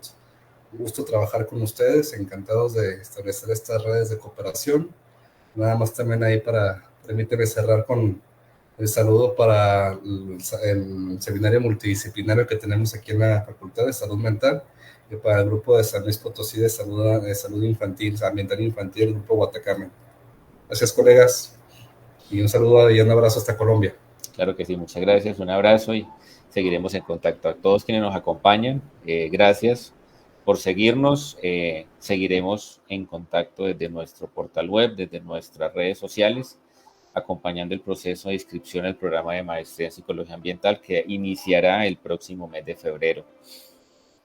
[SPEAKER 2] Un gusto trabajar con ustedes, encantados de establecer estas redes de cooperación. Nada más también ahí permíteme cerrar con el saludo para el seminario multidisciplinario que tenemos aquí en la Facultad de Salud Mental, y para el grupo de San Luis Potosí de salud infantil, ambiental infantil, el grupo Guatacamen. Gracias, colegas, y un saludo y un abrazo hasta Colombia.
[SPEAKER 1] Claro que sí, muchas gracias, un abrazo y seguiremos en contacto. A todos quienes nos acompañan, gracias por seguirnos. Seguiremos en contacto desde nuestro portal web, desde nuestras redes sociales, acompañando el proceso de inscripción al programa de maestría en psicología ambiental que iniciará el próximo mes de febrero.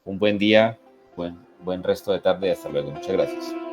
[SPEAKER 1] Un buen día, buen resto de tarde y hasta luego. Muchas gracias.